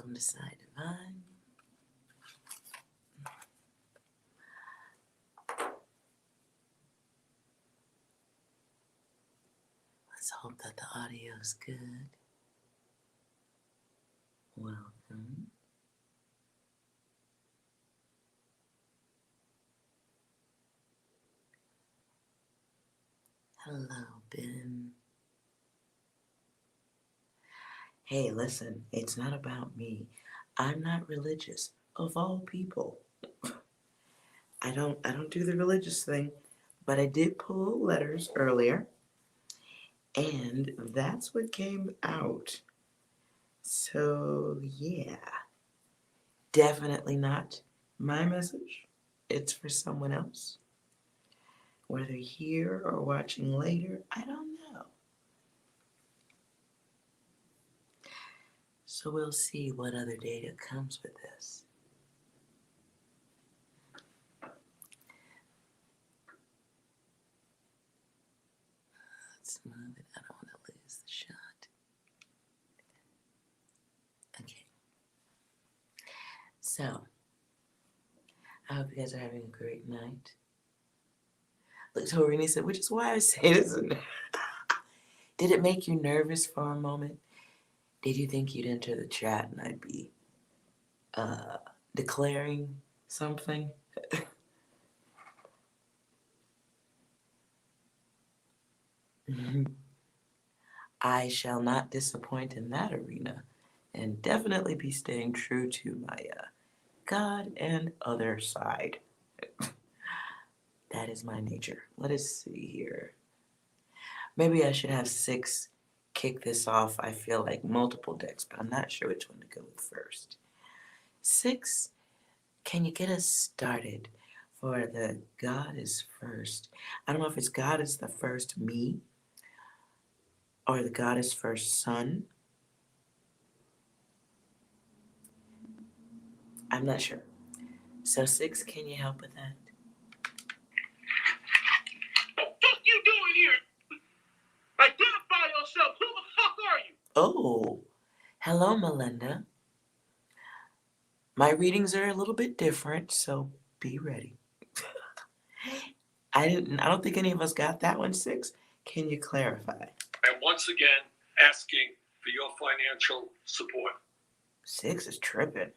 Welcome to Psi Divine. Let's hope that the audio is good. Welcome. Hello, Ben. Hey, listen, it's not about me. I'm not religious, of all people. I don't do the religious thing, but I did pull letters earlier, and that's what came out. So, yeah, definitely not my message. It's for someone else. Whether here or watching later, I don't know. So we'll see what other data comes with this. Let's move it. I don't want to lose the shot. Okay. So, I hope you guys are having a great night. Look, Torini said, which is why I say this. Did it make you nervous for a moment? Did you think you'd enter the chat and I'd be declaring something? I shall not disappoint in that arena and definitely be staying true to my God and other side. That is my nature. Let us see here. Maybe I should have 6 kick this off. I feel like multiple decks, but I'm not sure which one to go with first. 6, can you get us started for the God is first? I don't know if it's God is the first me or the God is first son. I'm not sure. So 6, can you help with that? What the fuck you doing here? Identify yourself. Who the fuck are you? Oh, hello, Melinda. My readings are a little bit different, so be ready. I don't think any of us got that one, 6. Can you clarify? And once again, asking for your financial support. 6 is tripping.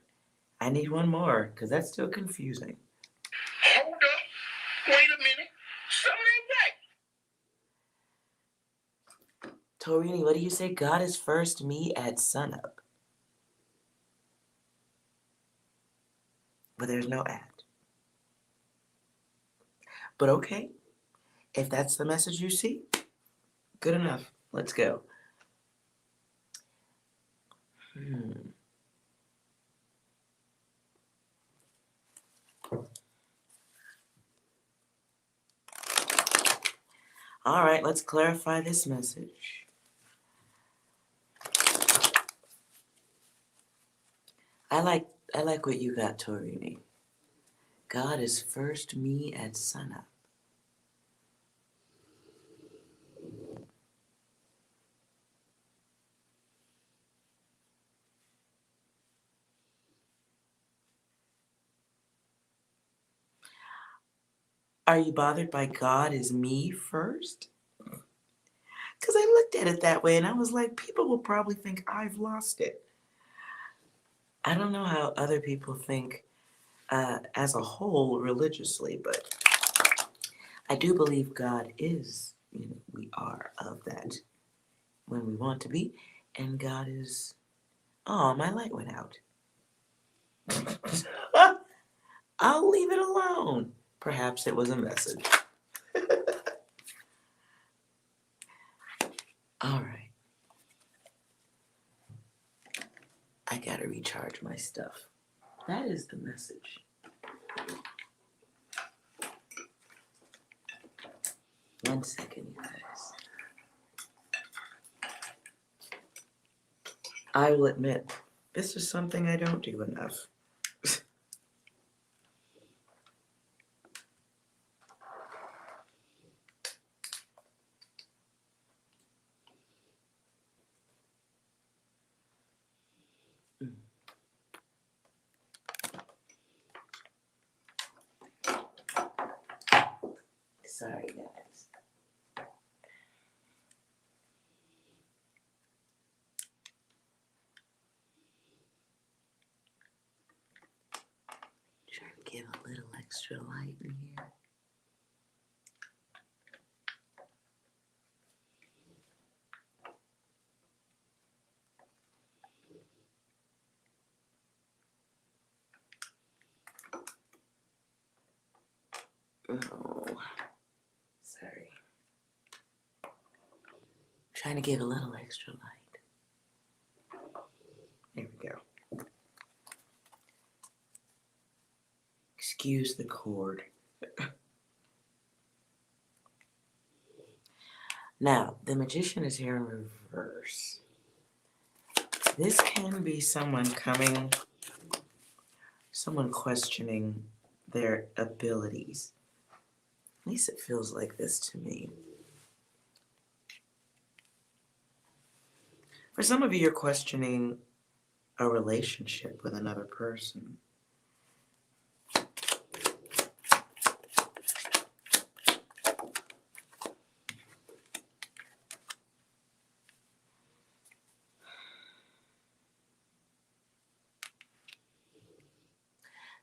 I need one more, because that's still confusing. Hold up. Wait a minute. Something ain't right. Torini, what do you say? God is first me at sunup. But there's no at. But okay. If that's the message you see, good enough. Let's go. All right, let's clarify this message. I like what you got, Torini. God is first me at sunup. Are you bothered by God is me first? Because I looked at it that way and I was like, people will probably think I've lost it. I don't know how other people think as a whole religiously, but I do believe God is, we are of that when we want to be, and God is, oh, my light went out. I'll leave it alone. Perhaps it was a message. All right. I gotta recharge my stuff. That is the message. One second, you guys. I will admit, this is something I don't do enough. Sorry, guys. Try to give a little extra light in here. Oh, sorry. Trying to give a little extra light. There we go. Excuse the cord. Now, the Magician is here in reverse. This can be someone questioning their abilities. At least it feels like this to me. For some of you, you're questioning a relationship with another person.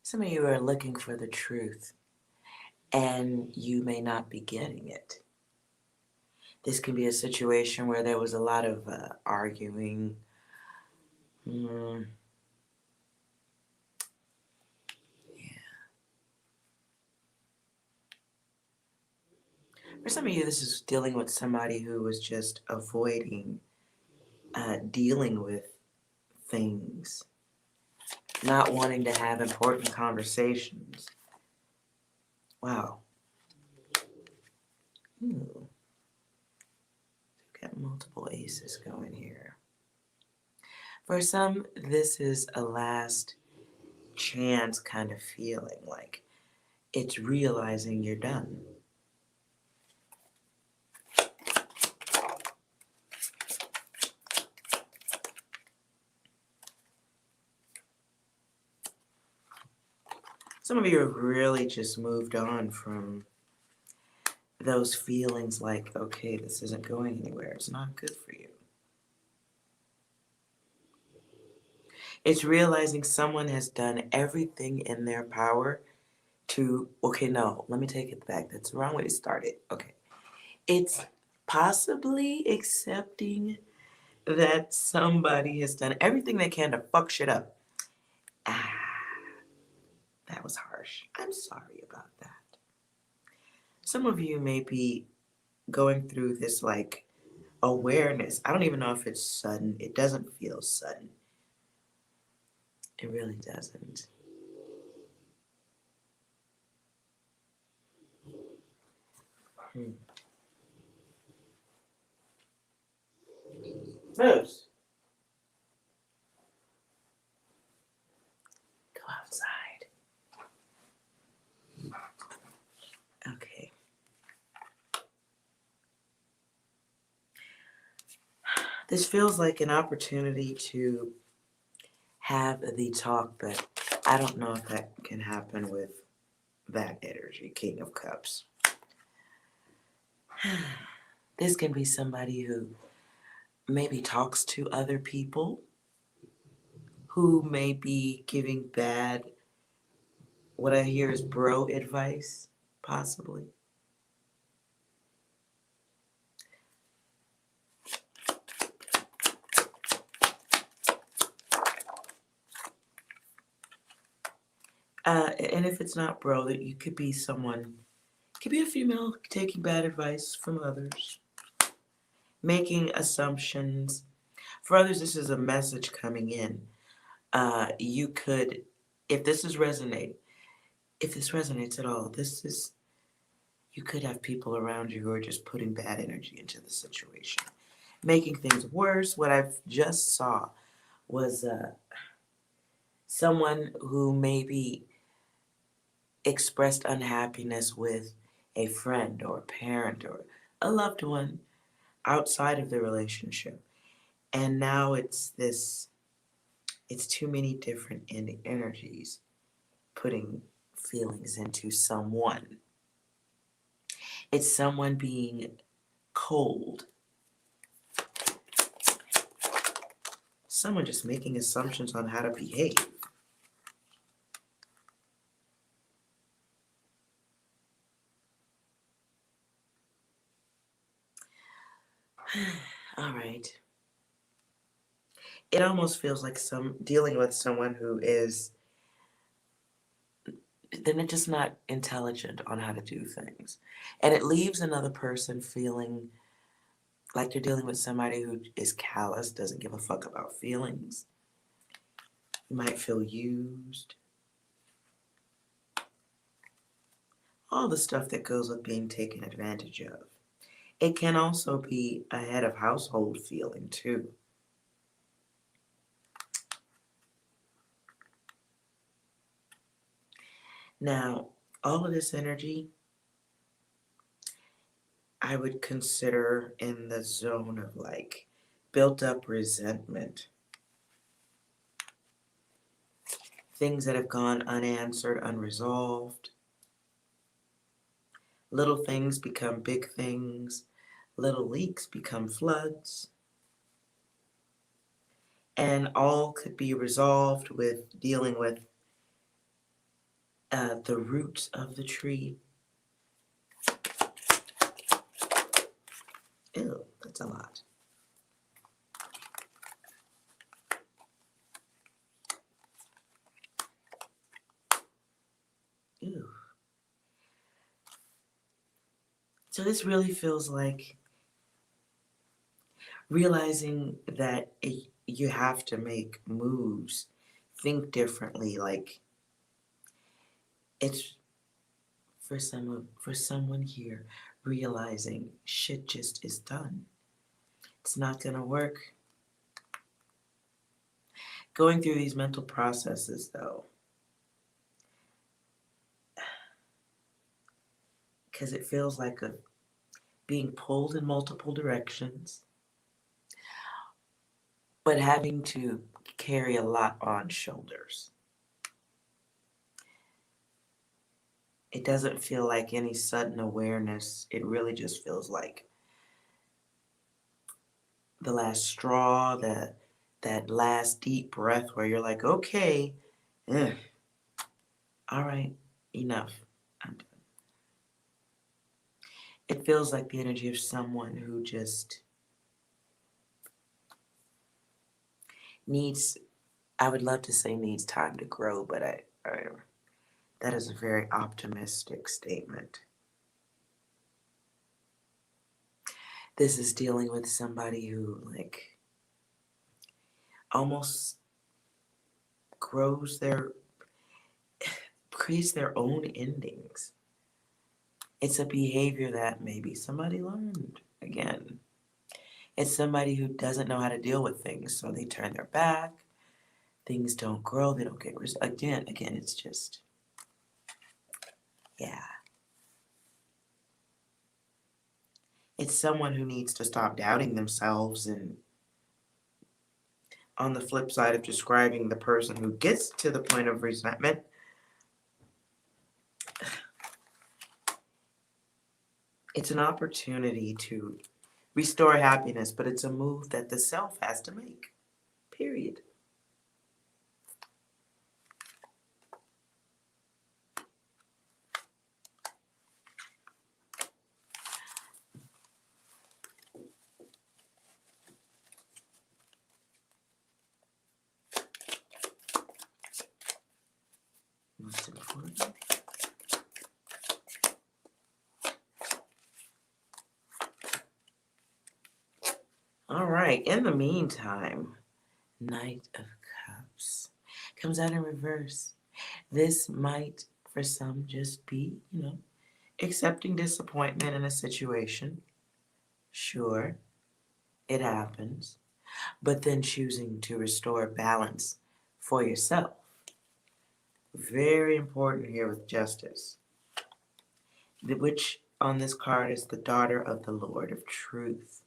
Some of you are looking for the truth, and you may not be getting it. This can be a situation where there was a lot of arguing. Yeah. For some of you, this is dealing with somebody who was just avoiding dealing with things, not wanting to have important conversations. Wow. Ooh. Got multiple aces going here. For some, this is a last chance kind of feeling, like it's realizing you're done. Some of you have really just moved on from those feelings like, okay, this isn't going anywhere. It's not good for you. It's realizing someone has done everything in their power to, okay, no, let me take it back. That's the wrong way to start it. Okay. It's possibly accepting that somebody has done everything they can to fuck shit up. That was harsh. I'm sorry about that. Some of you may be going through this like awareness. I don't even know if it's sudden. It doesn't feel sudden. It really doesn't. Moose. Go outside. Okay. This feels like an opportunity to have the talk, but I don't know if that can happen with that energy, King of Cups. This can be somebody who maybe talks to other people, who may be giving bad, what I hear is bro advice, possibly. And if it's not bro, that you could be someone, could be a female taking bad advice from others, making assumptions. For others, this is a message coming in. You could, if this resonates at all, you could have people around you who are just putting bad energy into the situation, making things worse. What I've just saw was someone who maybe expressed unhappiness with a friend or a parent or a loved one outside of the relationship. And now it's too many different energies putting feelings into someone. It's someone being cold. Someone just making assumptions on how to behave. All right. It almost feels like dealing with someone who is, they're just not intelligent on how to do things. And it leaves another person feeling like they're dealing with somebody who is callous, doesn't give a fuck about feelings. You might feel used. All the stuff that goes with being taken advantage of. It can also be a head of household feeling too. Now, all of this energy, I would consider in the zone of like built up resentment. Things that have gone unanswered, unresolved. Little things become big things. Little leaks become floods. And all could be resolved with dealing with the roots of the tree. Ew, that's a lot. Ew. So this really feels like realizing that you have to make moves, think differently. Like it's for someone here realizing shit just is done. It's not gonna work. Going through these mental processes though, because it feels like being pulled in multiple directions, but having to carry a lot on shoulders. It doesn't feel like any sudden awareness. It really just feels like the last straw, that last deep breath where you're like, okay, all right, enough. I'm done. It feels like the energy of someone who just needs, I would love to say needs time to grow, but I that is a very optimistic statement. This is dealing with somebody who like almost creates their own endings. It's a behavior that maybe somebody learned. Again, it's somebody who doesn't know how to deal with things, so they turn their back. Things don't grow. They don't get again. It's just, yeah. It's someone who needs to stop doubting themselves. And on the flip side of describing the person who gets to the point of resentment, it's an opportunity to restore happiness, but it's a move that the self has to make. Period. Most important. All right. In the meantime, Knight of Cups comes out in reverse. This might, for some, just be, accepting disappointment in a situation. Sure, it happens. But then choosing to restore balance for yourself. Very important here with justice. The witch on this card is the daughter of the Lord of Truth.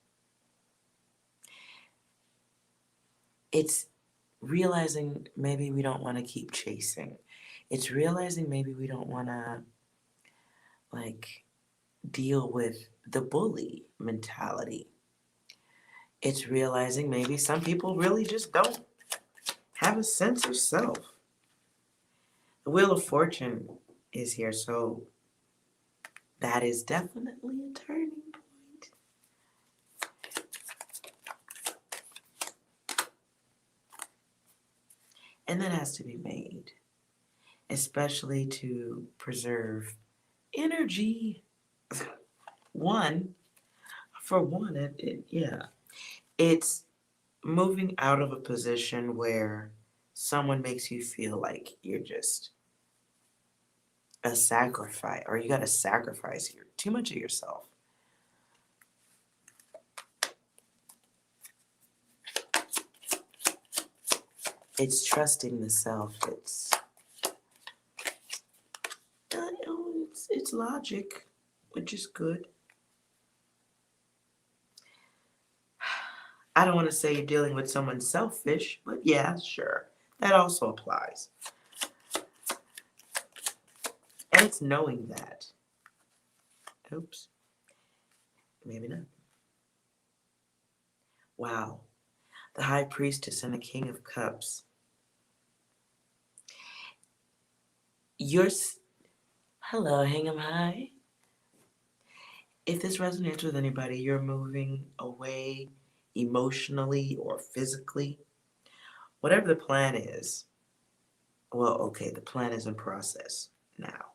It's realizing maybe we don't want to keep chasing. It's realizing maybe we don't want to, like, deal with the bully mentality. It's realizing maybe some people really just don't have a sense of self. The Wheel of Fortune is here, so that is definitely a turning point. And that has to be made, especially to preserve energy. It's moving out of a position where someone makes you feel like you're just a sacrifice, or you got to sacrifice too much of yourself. It's trusting the self. It's logic, which is good. I don't want to say you're dealing with someone selfish, but yeah, sure. That also applies. And it's knowing that. Oops. Maybe not. Wow. The High Priestess and the King of Cups. Hello, Hingham High. If this resonates with anybody, you're moving away emotionally or physically. Whatever the plan is, well, okay, the plan is in process now.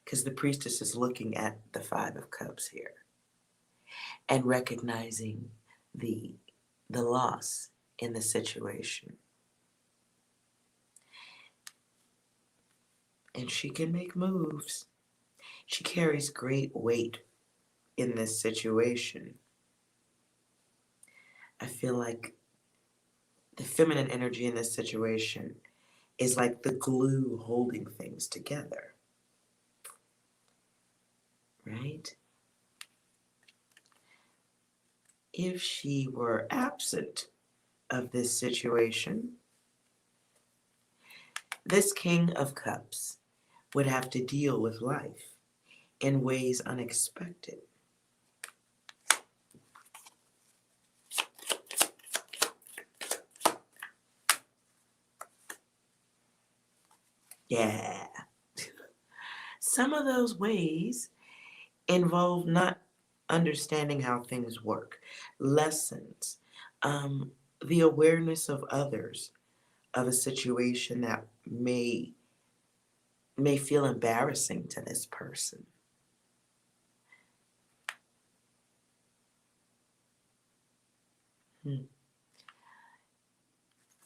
Because the Priestess is looking at the Five of Cups here and recognizing the loss in the situation. And she can make moves. She carries great weight in this situation. I feel like the feminine energy in this situation is like the glue holding things together. Right? If she were absent of this situation, this King of Cups would have to deal with life in ways unexpected. Yeah. Some of those ways involve not understanding how things work, lessons, the awareness of others, of a situation that may feel embarrassing to this person.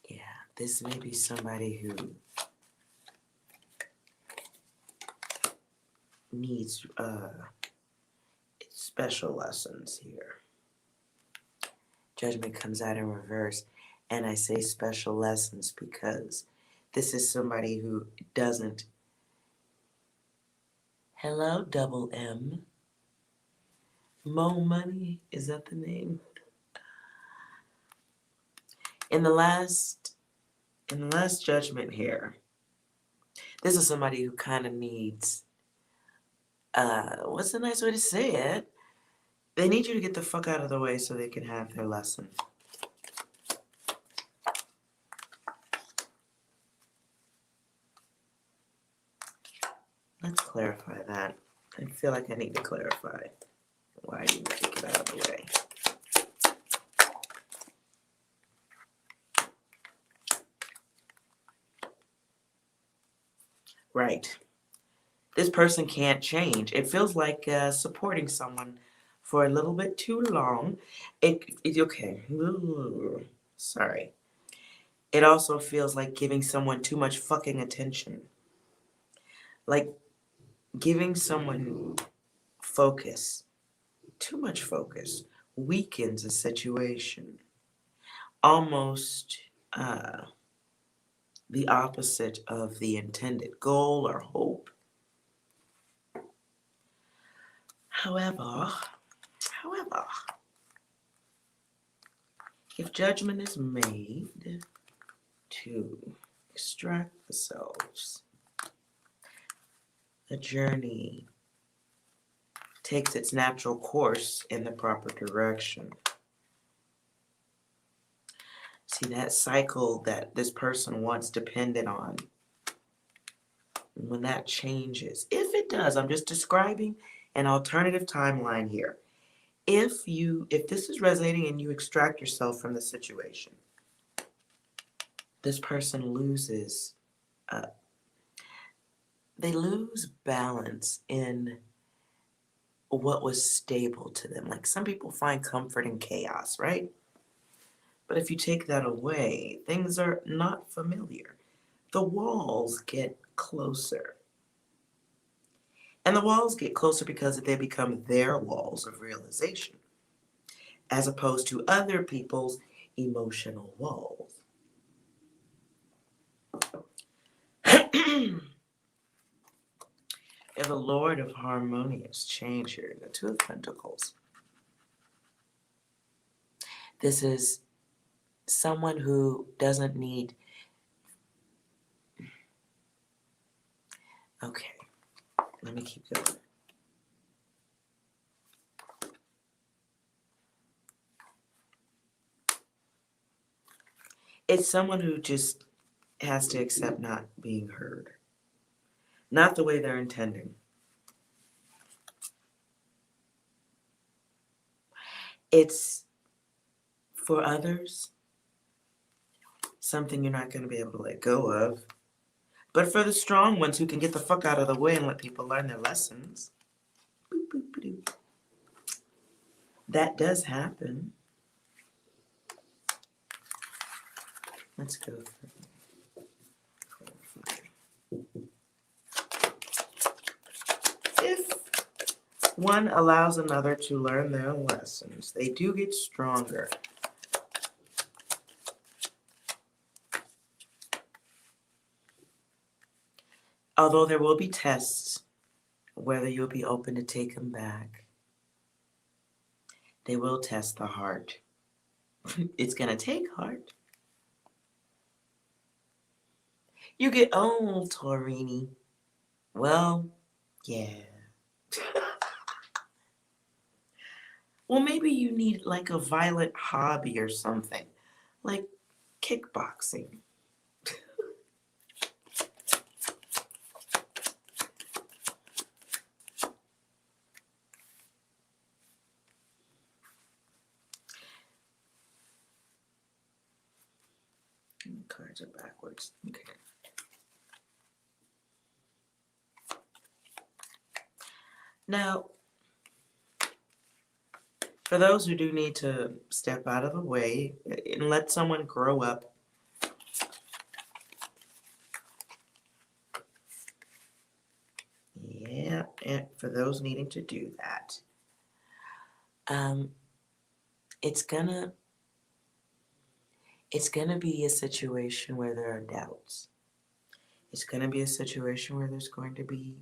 Yeah, this may be somebody who needs special lessons here. Judgment comes out in reverse, and I say special lessons because this is somebody who doesn't. Hello, double M. Mo Money, is that the name? In the last judgment here, this is somebody who kind of needs, what's a nice way to say it? They need you to get the fuck out of the way so they can have their lesson. Let's clarify that. I feel like I need to clarify why I need to take it out of the way. Right. This person can't change. It feels like supporting someone for a little bit too long. Okay. Sorry. It also feels like giving someone too much fucking attention. Like giving someone focus, too much focus, weakens a situation. Almost the opposite of the intended goal or hope. However, if judgment is made to extract the selves, the journey takes its natural course in the proper direction. See, that cycle that this person once depended on, when that changes, if it does, I'm just describing an alternative timeline here. If this is resonating and you extract yourself from the situation, this person loses, they lose balance in what was stable to them. Like some people find comfort in chaos, right? But if you take that away, things are not familiar. The walls get closer. And the walls get closer because they become their walls of realization, as opposed to other people's emotional walls. And the Lord of Harmonious change here, the Two of Pentacles. This is someone who doesn't need. Okay, let me keep going. It's someone who just has to accept not being heard. Not the way they're intending. It's, for others, something you're not going to be able to let go of. But for the strong ones who can get the fuck out of the way and let people learn their lessons, boop, boop, boop, that does happen. Let's go through. If one allows another to learn their lessons, they do get stronger. Although there will be tests, whether you'll be open to take them back. They will test the heart. It's going to take heart. You get old, Taurini. Well, yeah. Well, maybe you need like a violent hobby or something, like kickboxing. Cards are backwards. Okay. Now, for those who do need to step out of the way and let someone grow up, yeah, and for those needing to do that, it's gonna be a situation where there are doubts. It's gonna be a situation where there's going to be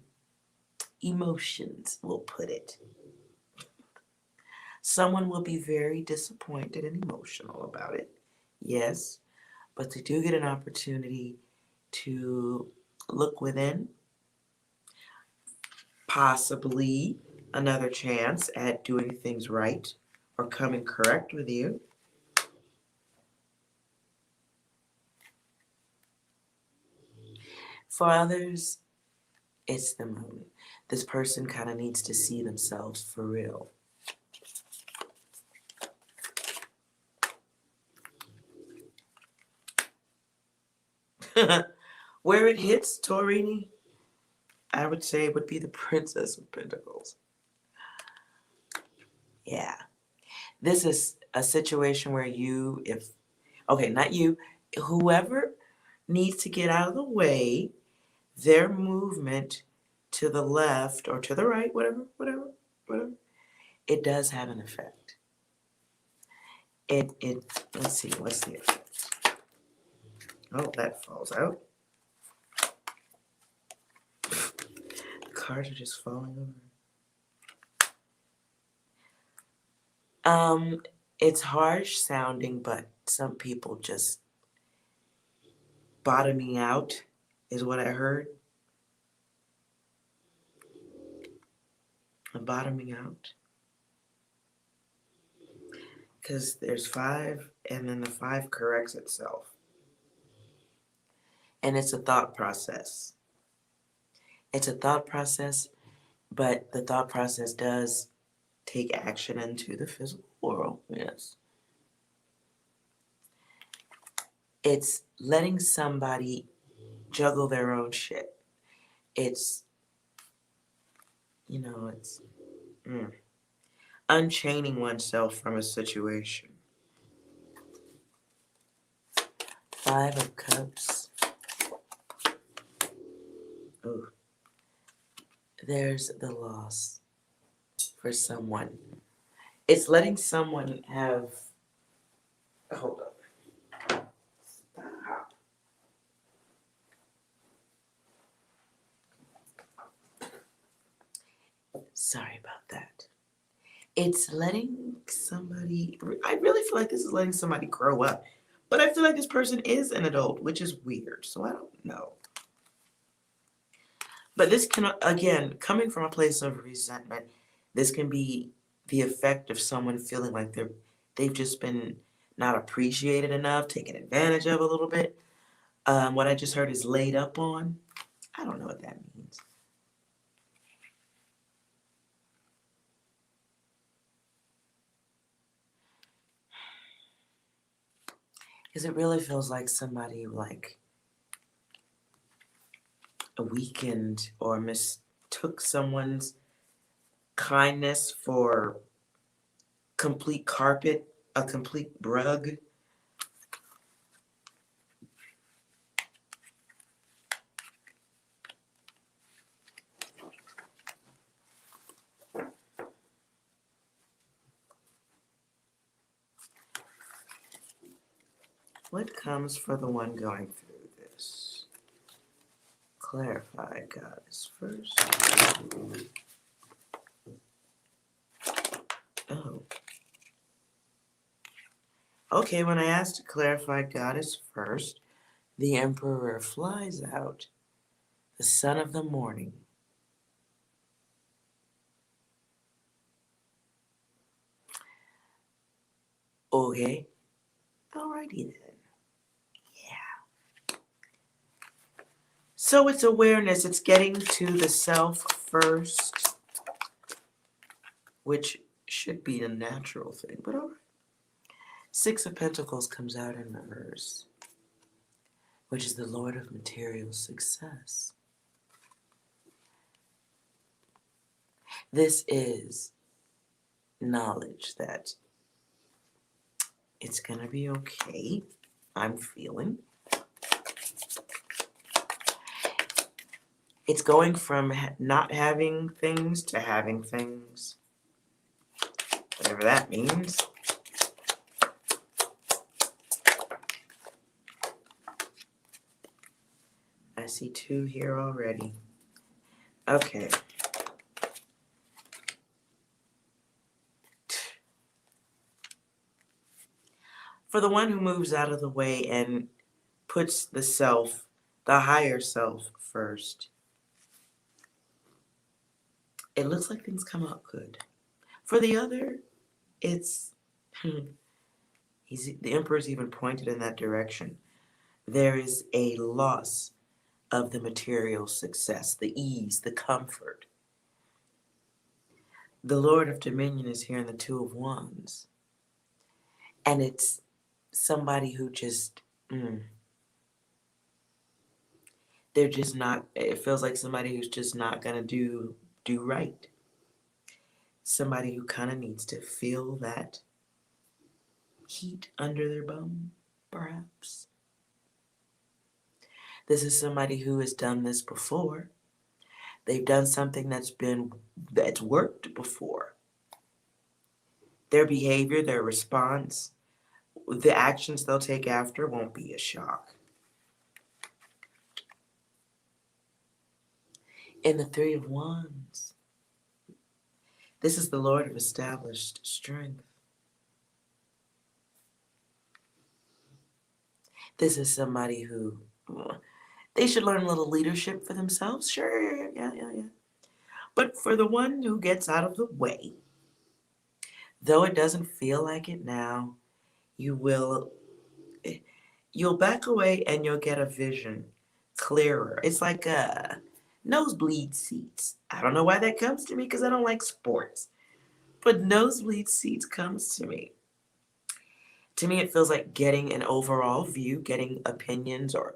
emotions, we'll put it. Someone will be very disappointed and emotional about it, yes, but they do get an opportunity to look within, possibly another chance at doing things right or coming correct with you. For others, it's the moon. This person kind of needs to see themselves for real. Where it hits, Taurini, I would say it would be the Princess of Pentacles. Yeah. This is a situation where not you, whoever needs to get out of the way, their movement to the left or to the right, whatever, it does have an effect. Let's see, what's the effect? Oh, that falls out. The cards are just falling over. It's harsh sounding, but some people just bottoming out is what I heard. and bottoming out. Because there's 5, and then the 5 corrects itself. And it's a thought process. It's a thought process, but the thought process does take action into the physical world, yes. It's letting somebody juggle their own shit. It's, it's unchaining oneself from a situation. 5 of Cups. Ooh. There's the loss for someone. It's letting someone have... Hold up. Stop. Sorry about that. It's letting somebody... I really feel like this is letting somebody grow up. But I feel like this person is an adult, which is weird. So I don't know. But this can, again, coming from a place of resentment, this can be the effect of someone feeling like they've just been not appreciated enough, taken advantage of a little bit. What I just heard is laid up on. I don't know what that means. Because it really feels like somebody weakened or mistook someone's kindness for complete carpet, a complete rug. What comes for the one going through this? Clarify, Goddess, first. Oh. Okay, when I asked to clarify Goddess first, the Emperor flies out, the son of the morning. Okay. Alrighty then. Yeah. So it's awareness. It's getting to the self first, which should be a natural thing, but alright. 6 of Pentacles comes out in reverse, which is the Lord of material success. This is knowledge that it's going to be okay. I'm feeling. It's going from not having things to having things. Whatever that means. I see 2 here already. Okay. For the one who moves out of the way and puts the self, the higher self first, it looks like things come out good. For the other, it's... the Emperor's even pointed in that direction. There is a loss of the material success, the ease, the comfort. The Lord of Dominion is here in the 2 of Wands. And it's somebody who just, they're just not, it feels like somebody who's just not going to do right. Somebody who kind of needs to feel that heat under their bum, perhaps. This is somebody who has done this before. They've done something that's worked before. Their behavior, their response, the actions they'll take after won't be a shock. In the 3 of Wands, this is the Lord of established strength. This is somebody who, they should learn a little leadership for themselves. Sure, yeah. But for the one who gets out of the way, though it doesn't feel like it now, you will you'll back away and you'll get a vision clearer. It's like nosebleed seats. I don't know why that comes to me because I don't like sports. But nosebleed seats comes to me. To me, it feels like getting an overall view, getting opinions, or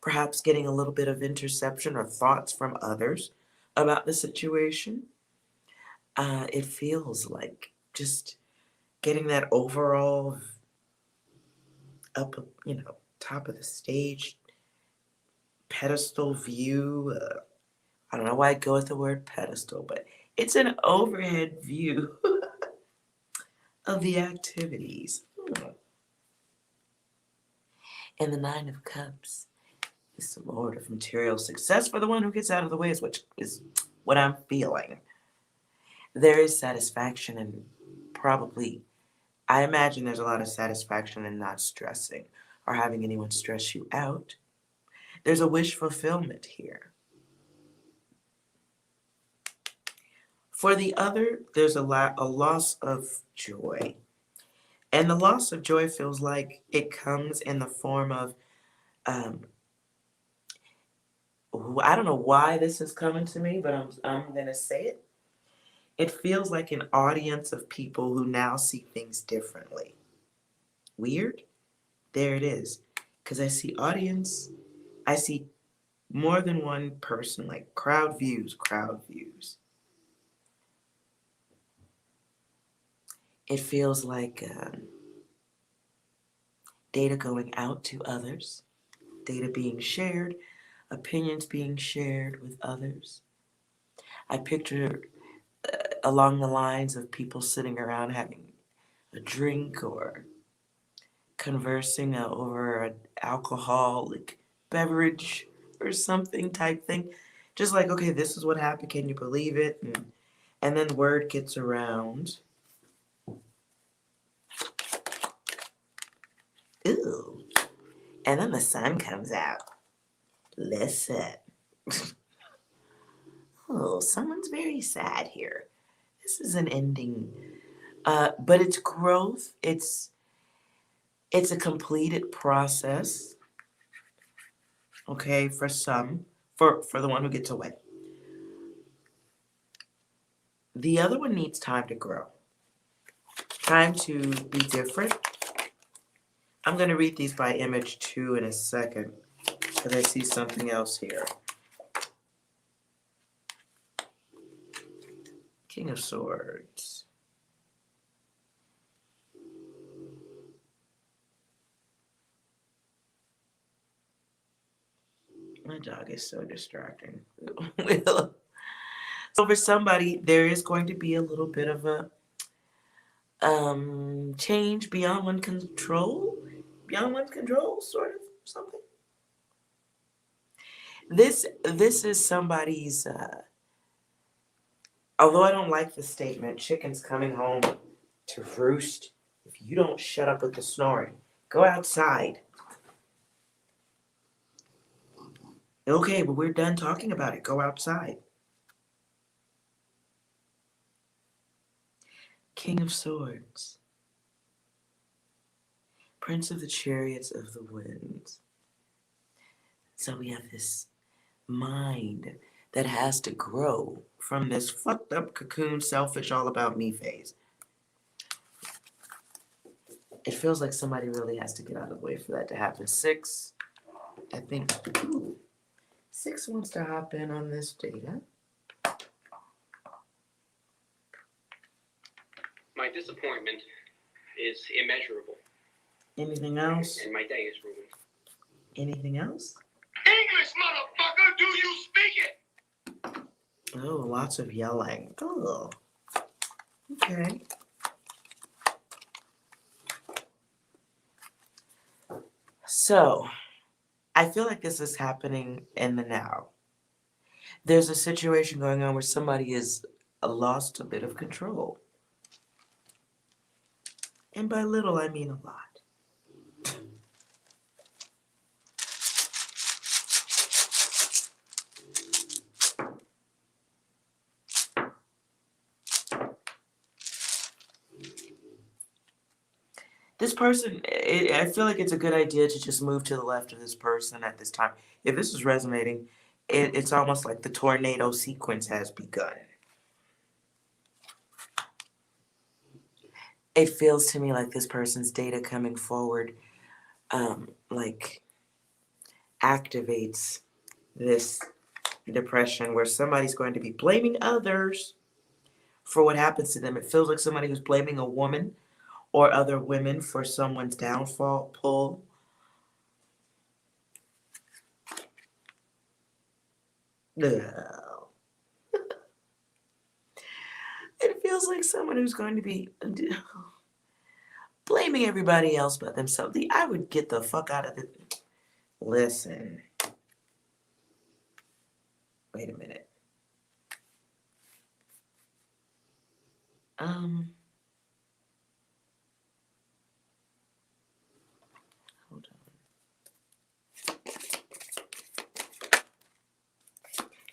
perhaps getting a little bit of interception or thoughts from others about the situation. It feels like just getting that overall up, top of the stage pedestal view. I don't know why I go with the word pedestal, but it's an overhead view of the activities. And the Nine of Cups is the Lord of material success for the one who gets out of the way, which is what I'm feeling. There is satisfaction and probably, I imagine there's a lot of satisfaction in not stressing or having anyone stress you out. There's a wish fulfillment here. For the other, there's a loss of joy. And the loss of joy feels like it comes in the form of, I don't know why this is coming to me, but I'm going to say it. It feels like an audience of people who now see things differently. Weird? There it is. Because I see audience, I see more than one person, like crowd views, crowd views. It feels like data going out to others, data being shared, opinions being shared with others. I picture along the lines of people sitting around having a drink or conversing over an alcoholic beverage or something type thing. Just like, okay, this is what happened. Can you believe it? And then word gets around. Ooh. And then the sun comes out. Listen. Oh, someone's very sad here. This is an ending. But it's growth. It's a completed process. Okay, for some. For the one who gets away. The other one needs time to grow. Time to be different. I'm going to read these by image 2 in a second because I see something else here. King of Swords. My dog is so distracting. So for somebody, there is going to be a little bit of a change beyond one's control, sort of something. This is somebody's. Although I don't like the statement, "Chicken's coming home to roost." If you don't shut up with the snoring, go outside. Okay, but we're done talking about it. Go outside. King of Swords. Prince of the Chariots of the Winds. So we have this mind that has to grow from this fucked up cocoon, selfish, all about me phase. It feels like somebody really has to get out of the way for that to happen. 6, I think, 6 wants to hop in on this data. My disappointment is immeasurable. Anything else? And my day is ruined. Anything else? English, motherfucker! Do you speak it? Oh, lots of yelling. Oh, okay. So, I feel like this is happening in the now. There's a situation going on where somebody has lost a bit of control. And by little, I mean a lot. This person, I feel like it's a good idea to just move to the left of this person at this time. If this is resonating, it's almost like the tornado sequence has begun. It feels to me like this person's data coming forward, like activates this depression where somebody's going to be blaming others for what happens to them. It feels like somebody who's blaming a woman or other women for someone's downfall, pull. Ugh. It feels like someone who's going to be blaming everybody else but themselves. I would get the fuck out of it. Listen. Wait a minute. Hold on.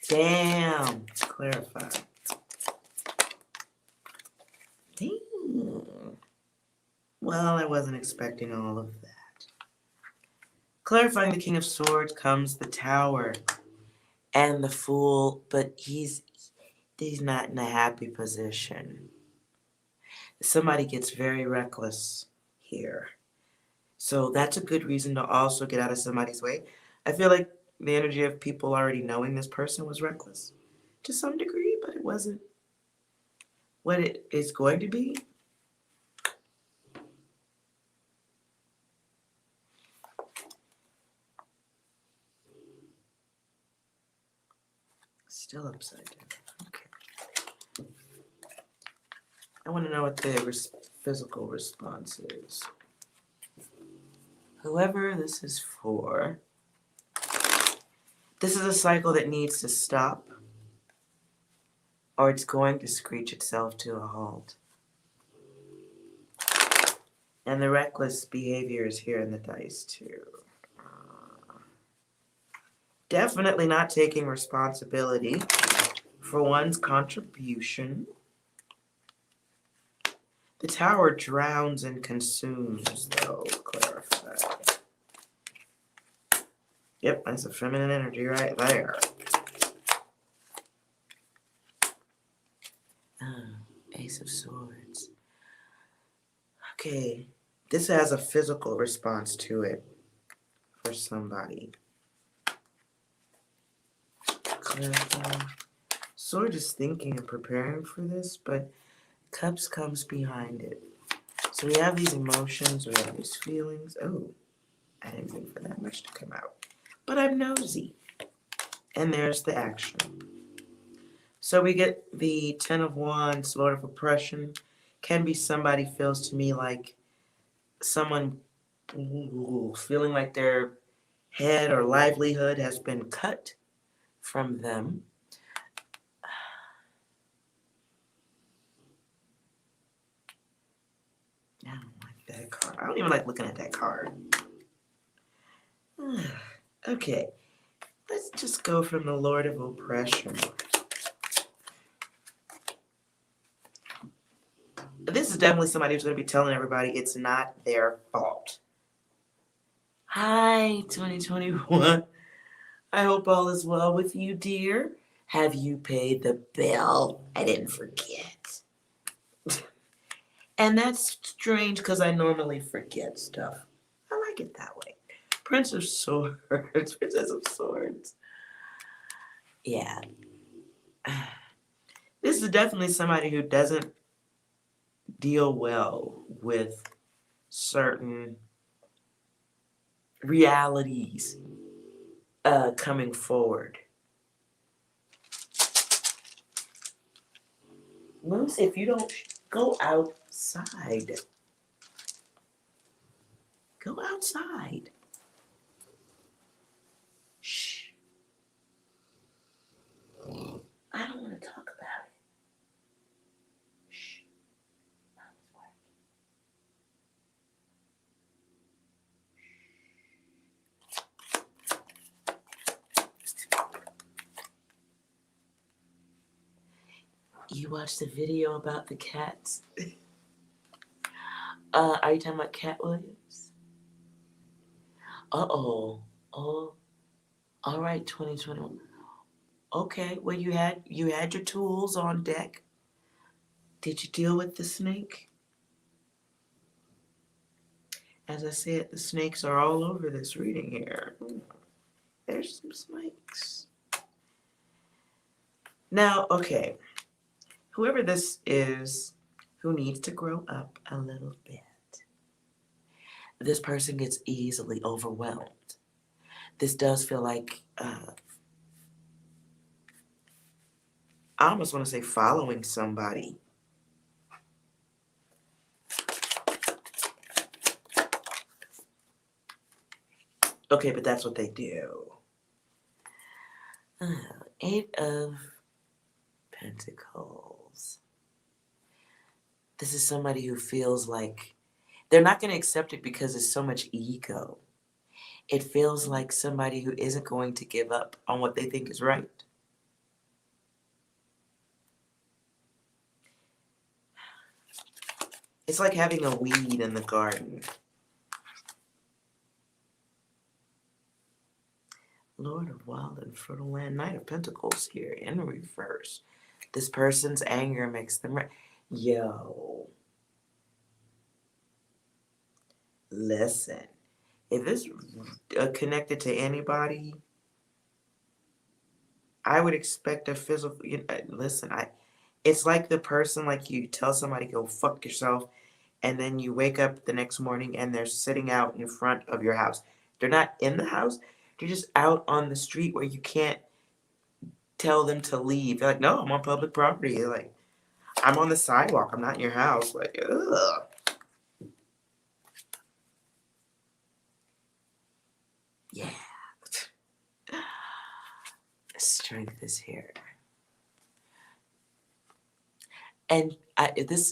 Damn. Clarify. Damn. Well, I wasn't expecting all of that. Clarifying the King of Swords comes the Tower and the Fool, but he's not in a happy position. Somebody gets very reckless here. So that's a good reason to also get out of somebody's way. I feel like the energy of people already knowing this person was reckless to some degree, but it wasn't what it is going to be. Still upside down. Okay. I want to know what the physical response is. Whoever this is for, this is a cycle that needs to stop, or it's going to screech itself to a halt. And the reckless behavior is here in the dice, too. Definitely not taking responsibility for one's contribution. The Tower drowns and consumes, though. Clarify. Yep, that's a feminine energy right there. Ace of Swords. Okay, this has a physical response to it for somebody. Clarify. Sword is thinking and preparing for this, but Cups comes behind it. So we have these emotions, we have these feelings. Oh, I didn't mean for that much to come out. But I'm nosy. And there's the action. So we get the Ten of Wands, Lord of Oppression. Can be somebody feels to me like someone feeling like their head or livelihood has been cut from them. I don't like that card. I don't even like looking at that card. Okay, let's just go from the Lord of Oppression. This is definitely somebody who's going to be telling everybody it's not their fault. Hi, 2021. I hope all is well with you, dear. Have you paid the bill? I didn't forget. And that's strange because I normally forget stuff. I like it that way. Prince of Swords, Princess of Swords. Yeah. This is definitely somebody who doesn't deal well with certain realities coming forward. Moose, if you don't go outside. Go outside. Shh. I don't want to talk about it. Shh. Mommy's working. You watched the video about the cats? Are you talking about Cat Williams? Uh-oh. Oh, all right, 2021. Okay, well you had your tools on deck. Did you deal with the snake? As I said, the snakes are all over this reading here. There's some snakes. Now, okay, whoever this is who needs to grow up a little bit, this person gets easily overwhelmed. This does feel like, I almost want to say following somebody. Okay, but that's what they do. Eight of Pentacles. This is somebody who feels like they're not going to accept it because there's so much ego. It feels like somebody who isn't going to give up on what they think is right. It's like having a weed in the garden. Lord of Wild and Fertile Land, Knight of Pentacles here in reverse. This person's anger makes them yo. Listen, if it's connected to anybody, I would expect a physical. Listen, it's like the person, like you tell somebody go fuck yourself, and then you wake up the next morning and they're sitting out in front of your house. They're not in the house. They're just out on the street where you can't tell them to leave. They're like, no, I'm on public property. They're like, I'm on the sidewalk. I'm not in your house. Like, ugh. Yeah. Strength is here. And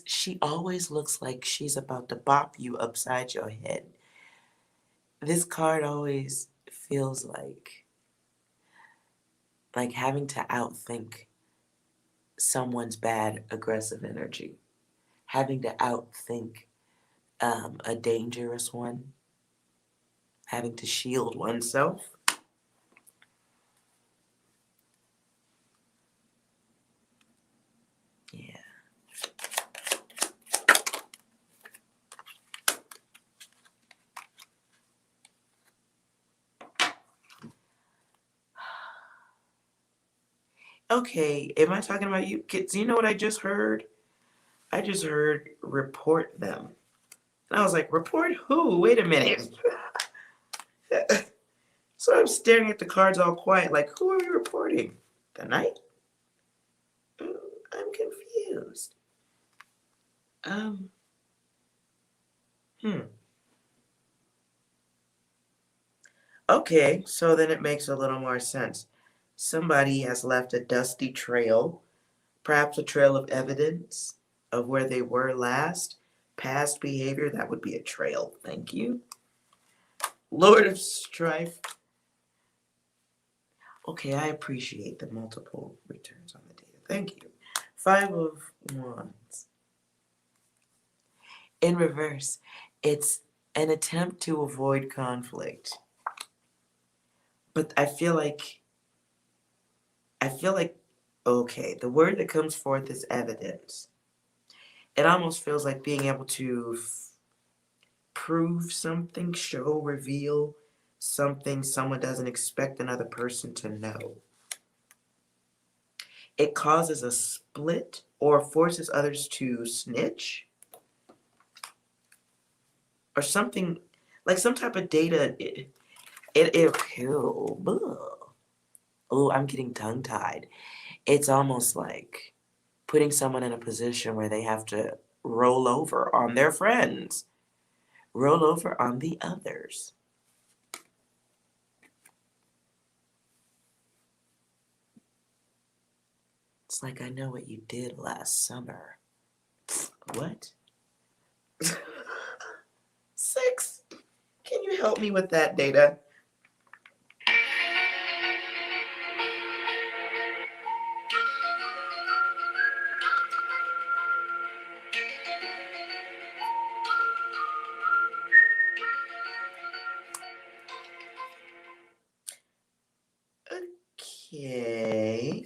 she always looks like she's about to bop you upside your head. This card always feels like having to outthink someone's bad, aggressive energy. Having to outthink a dangerous one. Having to shield oneself. Yeah. Okay, am I talking about you kids? You know what I just heard? I just heard report them. And I was like, report who? Wait a minute. So I'm staring at the cards all quiet, like, who are we reporting? The knight? I'm confused. Hmm. Okay, so then it makes a little more sense. Somebody has left a dusty trail, perhaps a trail of evidence of where they were last, past behavior. That would be a trail. Thank you. Lord of Strife. Okay, I appreciate the multiple returns on the data. Thank you. 5 of Wands. In reverse, it's an attempt to avoid conflict. But I feel like, okay, the word that comes forth is evidence. It almost feels like being able to prove something, show, reveal something someone doesn't expect another person to know. It causes a split or forces others to snitch or something, like some type of data. Oh, I'm getting tongue-tied. It's almost like putting someone in a position where they have to roll over on their friends, roll over on the others. It's like, I know what you did last summer. What? 6? Can you help me with that data? Okay.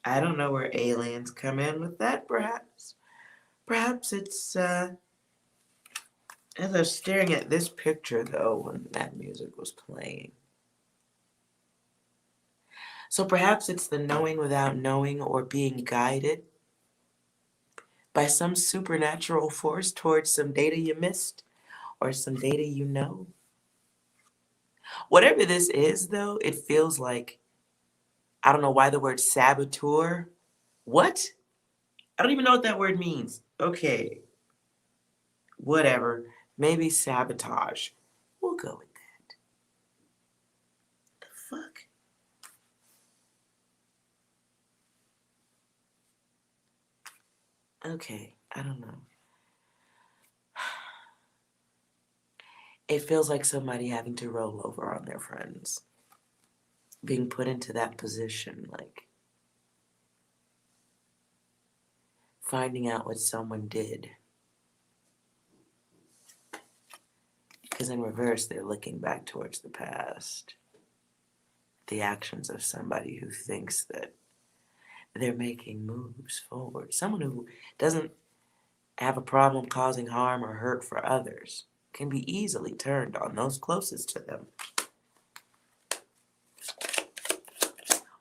I don't know where aliens come in with that, perhaps. Perhaps it's, as I was staring at this picture, though, when that music was playing. So perhaps it's the knowing without knowing or being guided by some supernatural force towards some data you missed or some data you know. Whatever this is, though, it feels like, I don't know why the word saboteur. What? I don't even know what that word means. Okay, whatever. Maybe sabotage. We'll go with that. The fuck? Okay, I don't know. It feels like somebody having to roll over on their friends. Being put into that position, like finding out what someone did. Because in reverse, they're looking back towards the past. The actions of somebody who thinks that they're making moves forward. Someone who doesn't have a problem causing harm or hurt for others can be easily turned on those closest to them.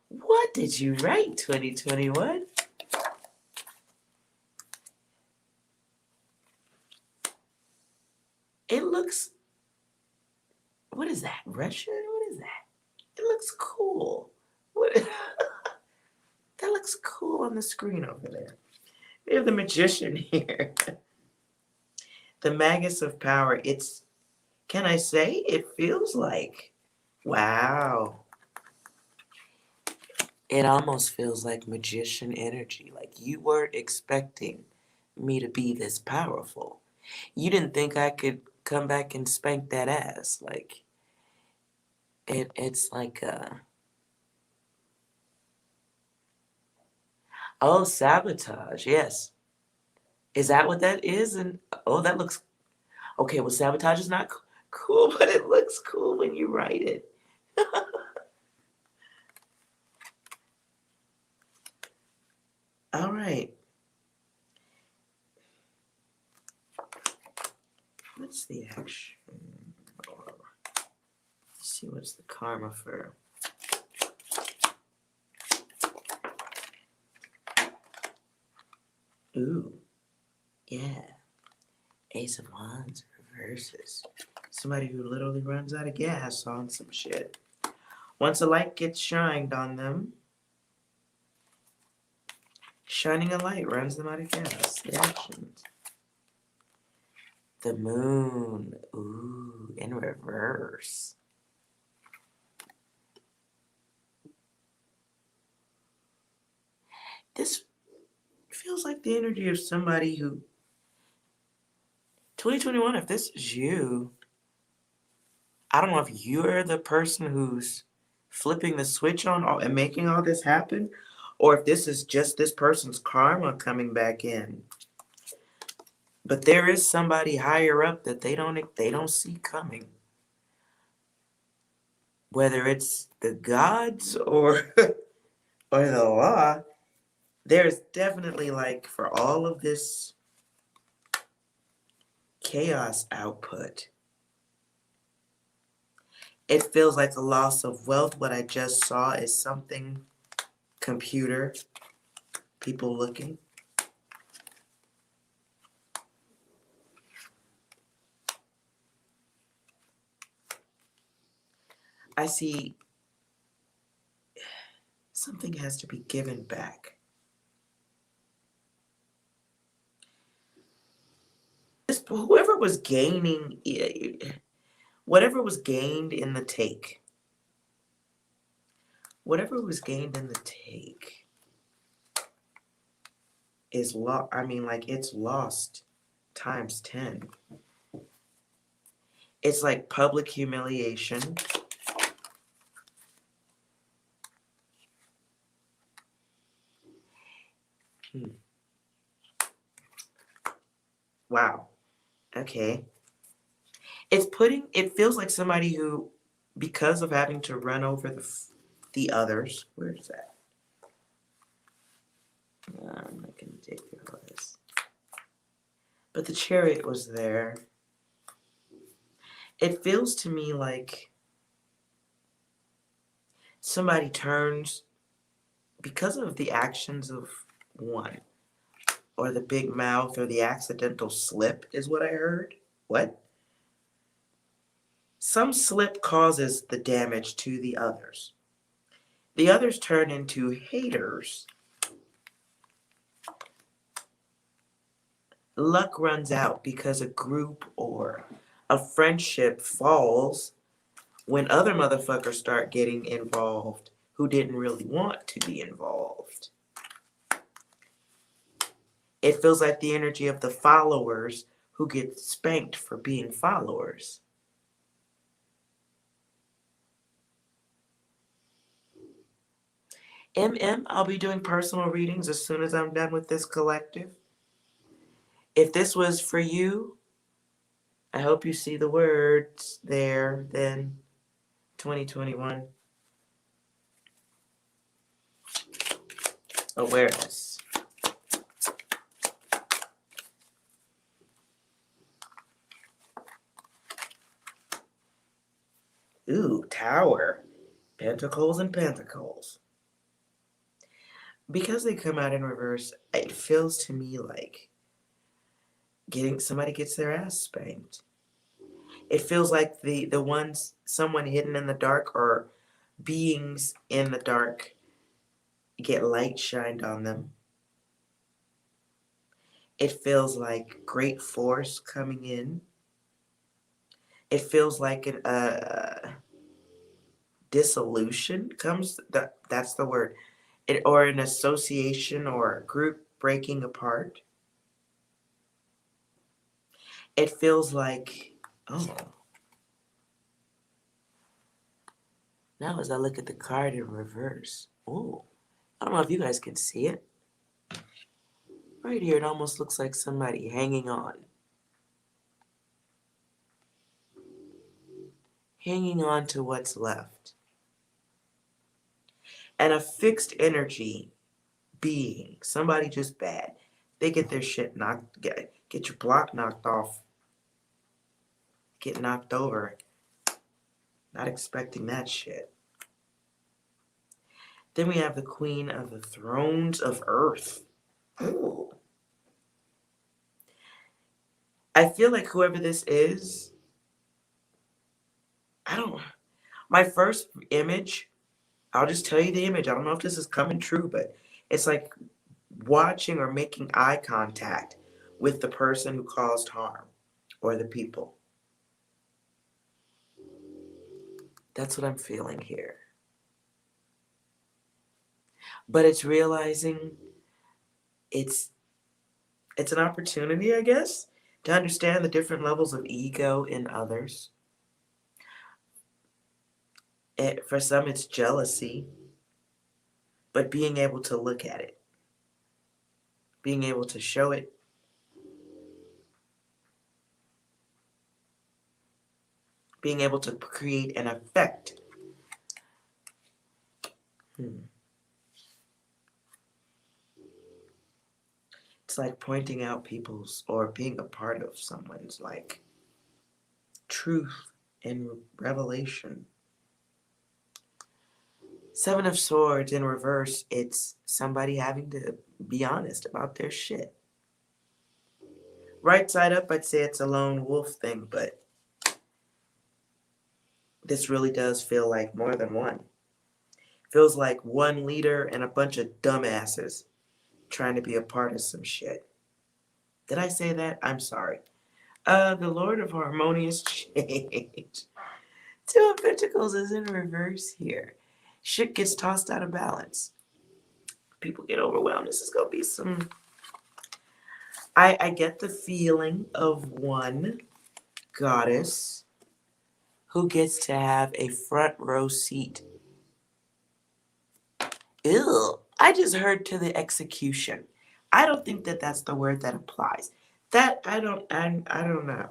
What did you write, 2021? It looks... What is that? Russian? What is that? It looks cool. What? That looks cool on the screen over there. We have the magician here. The Magus of Power. It's, can I say, it feels like, wow. It almost feels like magician energy. Like you weren't expecting me to be this powerful. You didn't think I could come back and spank that ass. Like, it's like oh, sabotage, yes. Is that what that is? And oh, that looks, okay, well, sabotage is not cool, but it looks cool when you write it. All right. What's the action? Let's see, what's the karma for? Ooh, yeah. Ace of Wands reverses. Somebody who literally runs out of gas on some shit. Once a light gets shined on them, shining a light runs them out of gas. The actions. The moon. Ooh, in reverse. This feels like the energy of somebody who... 2021, if this is you, I don't know if you're the person who's flipping the switch on and making all this happen, or if this is just this person's karma coming back in. But there is somebody higher up that they don't see coming. Whether it's the gods or or the law, there's definitely, like, for all of this chaos output, it feels like a loss of wealth. What I just saw is something computer, people looking. I see something has to be given back. Whoever was gaining, whatever was gained in the take, whatever was gained in the take is lost. I mean, like, it's lost times 10. It's like public humiliation. Wow. Okay. It feels like somebody who, because of having to run over the others. Where's that? I'm not going to dig through all this. But the Chariot was there. It feels to me like somebody turns because of the actions of one, or the big mouth, or the accidental slip, is what I heard. What? Some slip causes the damage to the others. The others turn into haters. Luck runs out because a group or a friendship falls when other motherfuckers start getting involved who didn't really want to be involved. It feels like the energy of the followers who get spanked for being followers. I'll be doing personal readings as soon as I'm done with this collective. If this was for you, I hope you see the words there then. 2021. Awareness. Ooh, Tower. Pentacles and Pentacles. Because they come out in reverse, it feels to me like somebody gets their ass spanked. It feels like someone hidden in the dark or beings in the dark get light shined on them. It feels like great force coming in. It feels like a dissolution comes. That's the word. Or an association or a group breaking apart. It feels like, oh. Now as I look at the card in reverse, oh, I don't know if you guys can see it. Right here, it almost looks like somebody hanging on. Hanging on to what's left. And a fixed energy being, somebody just bad. They get their shit knocked, get your block knocked off. Get knocked over. Not expecting that shit. Then we have the Queen of the Thrones of Earth. Ooh. I feel like whoever this is, my first image, I'll just tell you the image. I don't know if this is coming true, but it's like watching or making eye contact with the person who caused harm or the people. That's what I'm feeling here. But it's realizing it's an opportunity, I guess, to understand the different levels of ego in others. For some, it's jealousy, but being able to look at it, being able to show it, being able to create an effect. It's like pointing out people's, or being a part of someone's, like, truth and revelation. Seven of Swords in reverse, it's somebody having to be honest about their shit. Right side up, I'd say it's a lone wolf thing, but this really does feel like more than one. Feels like one leader and a bunch of dumbasses trying to be a part of some shit. Did I say that? I'm sorry. The Lord of Harmonious Change. Two of Pentacles is in reverse here. Shit gets tossed out of balance. People get overwhelmed. This is going to be some... I get the feeling of one goddess who gets to have a front row seat. Ew. I just heard to the execution. I don't think that that's the word that applies. That, I don't know.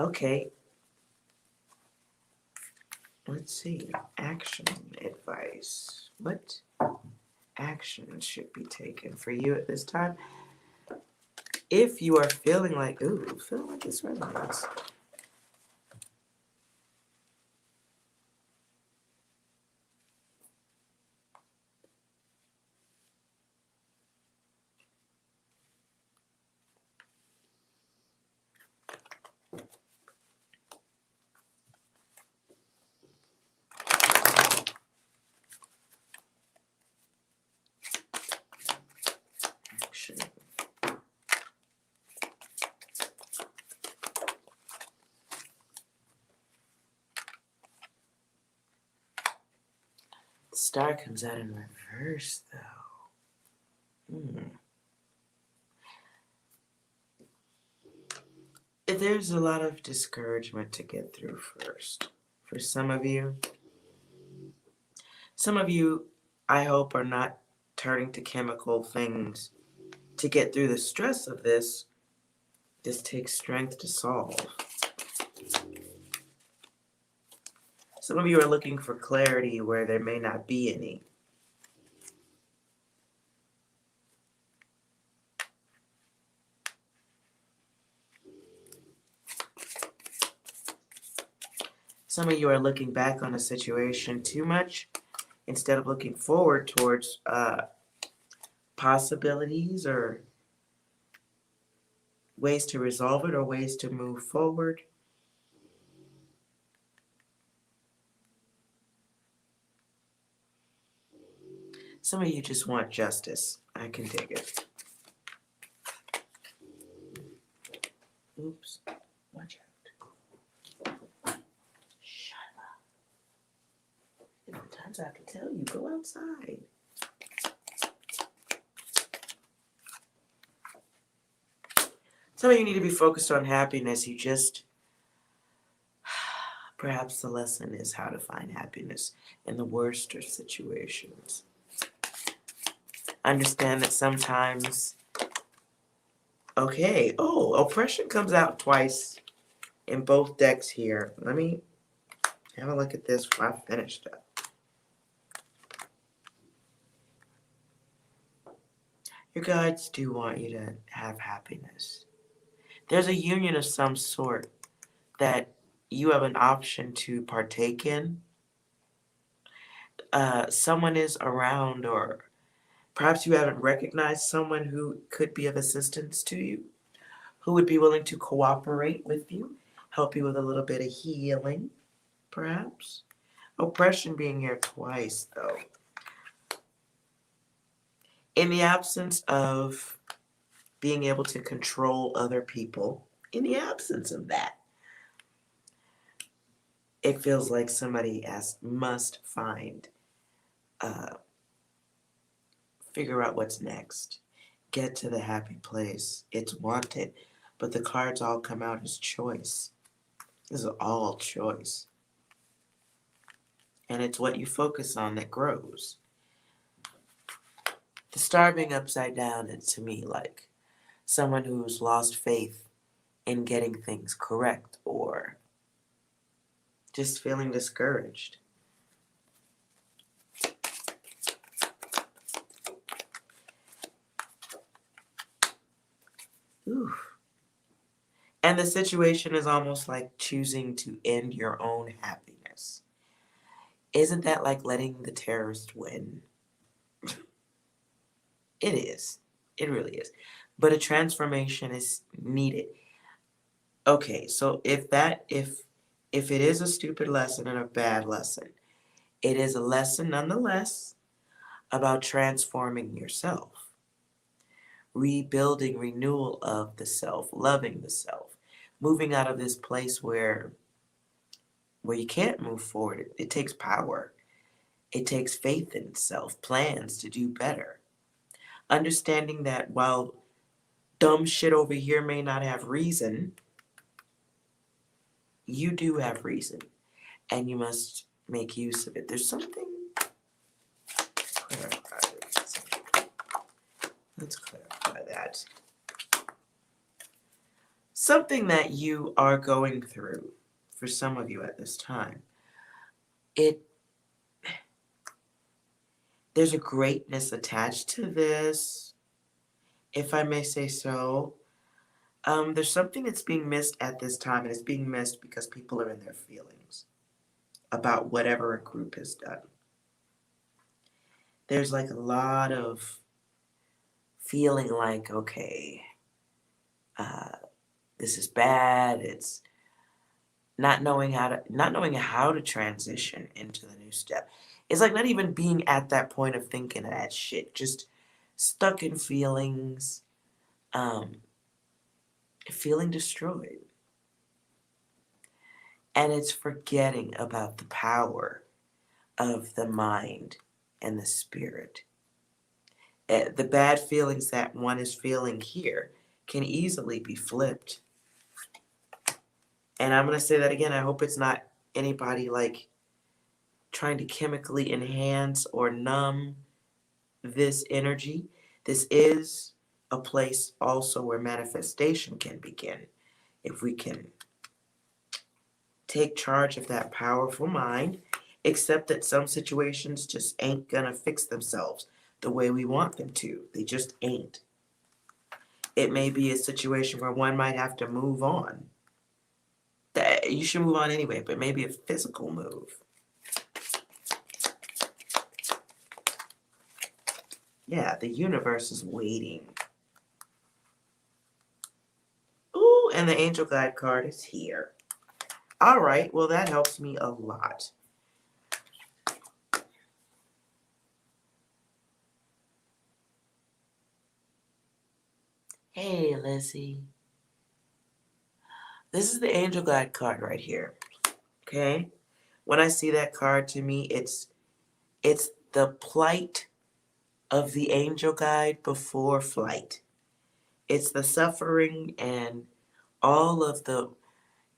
Okay. Let's see. Action advice. What action should be taken for you at this time? If you are feeling like, ooh, feeling like this resonates. Action. The star comes out in reverse, though. There's a lot of discouragement to get through first. For some of you, I hope, are not turning to chemical things to get through the stress of this. This takes strength to solve. Some of you are looking for clarity where there may not be any. Some of you are looking back on a situation too much instead of looking forward towards possibilities or ways to resolve it or ways to move forward. Some of you just want justice. I can dig it. Oops. Watch out. Shut up. Sometimes I have to tell you, go outside. Some of you need to be focused on happiness. You just, perhaps the lesson is how to find happiness in the worst of situations. Understand that sometimes, okay, oh, oppression comes out twice in both decks here. Let me have a look at this before I finish up. Your guides do want you to have happiness. There's a union of some sort that you have an option to partake in. Someone is around, or perhaps you haven't recognized someone who could be of assistance to you, who would be willing to cooperate with you, help you with a little bit of healing, perhaps. Oppression being here twice, though. In the absence of being able to control other people, in the absence of that, it feels like somebody must figure out what's next, get to the happy place. It's wanted, but the cards all come out as choice. This is all choice. And it's what you focus on that grows. The star being upside down is, to me, like someone who's lost faith in getting things correct or just feeling discouraged. Ooh. And the situation is almost like choosing to end your own happiness. Isn't that like letting the terrorist win? It is. It really is. But a transformation is needed. Okay, so if it is a stupid lesson and a bad lesson, it is a lesson nonetheless about transforming yourself, rebuilding, renewal of the self, loving the self, moving out of this place where you can't move forward. It takes power. It takes faith in self, plans to do better. Understanding that while dumb shit over here may not have reason, you do have reason, and you must make use of it. There's something. Let's clarify that. something that you are going through for some of you at this time. There's a greatness attached to this, if I may say so. There's something that's being missed at this time, and it's being missed because people are in their feelings about whatever a group has done. There's like a lot of feeling like, okay, this is bad. It's not knowing how to transition into the new step. It's like not even being at that point of thinking that shit, just stuck in feelings, feeling destroyed. And it's forgetting about the power of the mind and the spirit. The bad feelings that one is feeling here can easily be flipped. And I'm going to say that again. I hope it's not anybody like trying to chemically enhance or numb this energy. This is a place also where manifestation can begin. If we can take charge of that powerful mind, except that some situations just ain't gonna fix themselves the way we want them to. They just ain't. It may be a situation where one might have to move on. You should move on anyway, but maybe a physical move. Yeah, the universe is waiting. Ooh, and the angel guide card is here. All right, well, that helps me a lot. Hey, Lizzie. This is the angel guide card right here. Okay? When I see that card, to me, it's the plight of the angel guide before flight. It's the suffering and all of the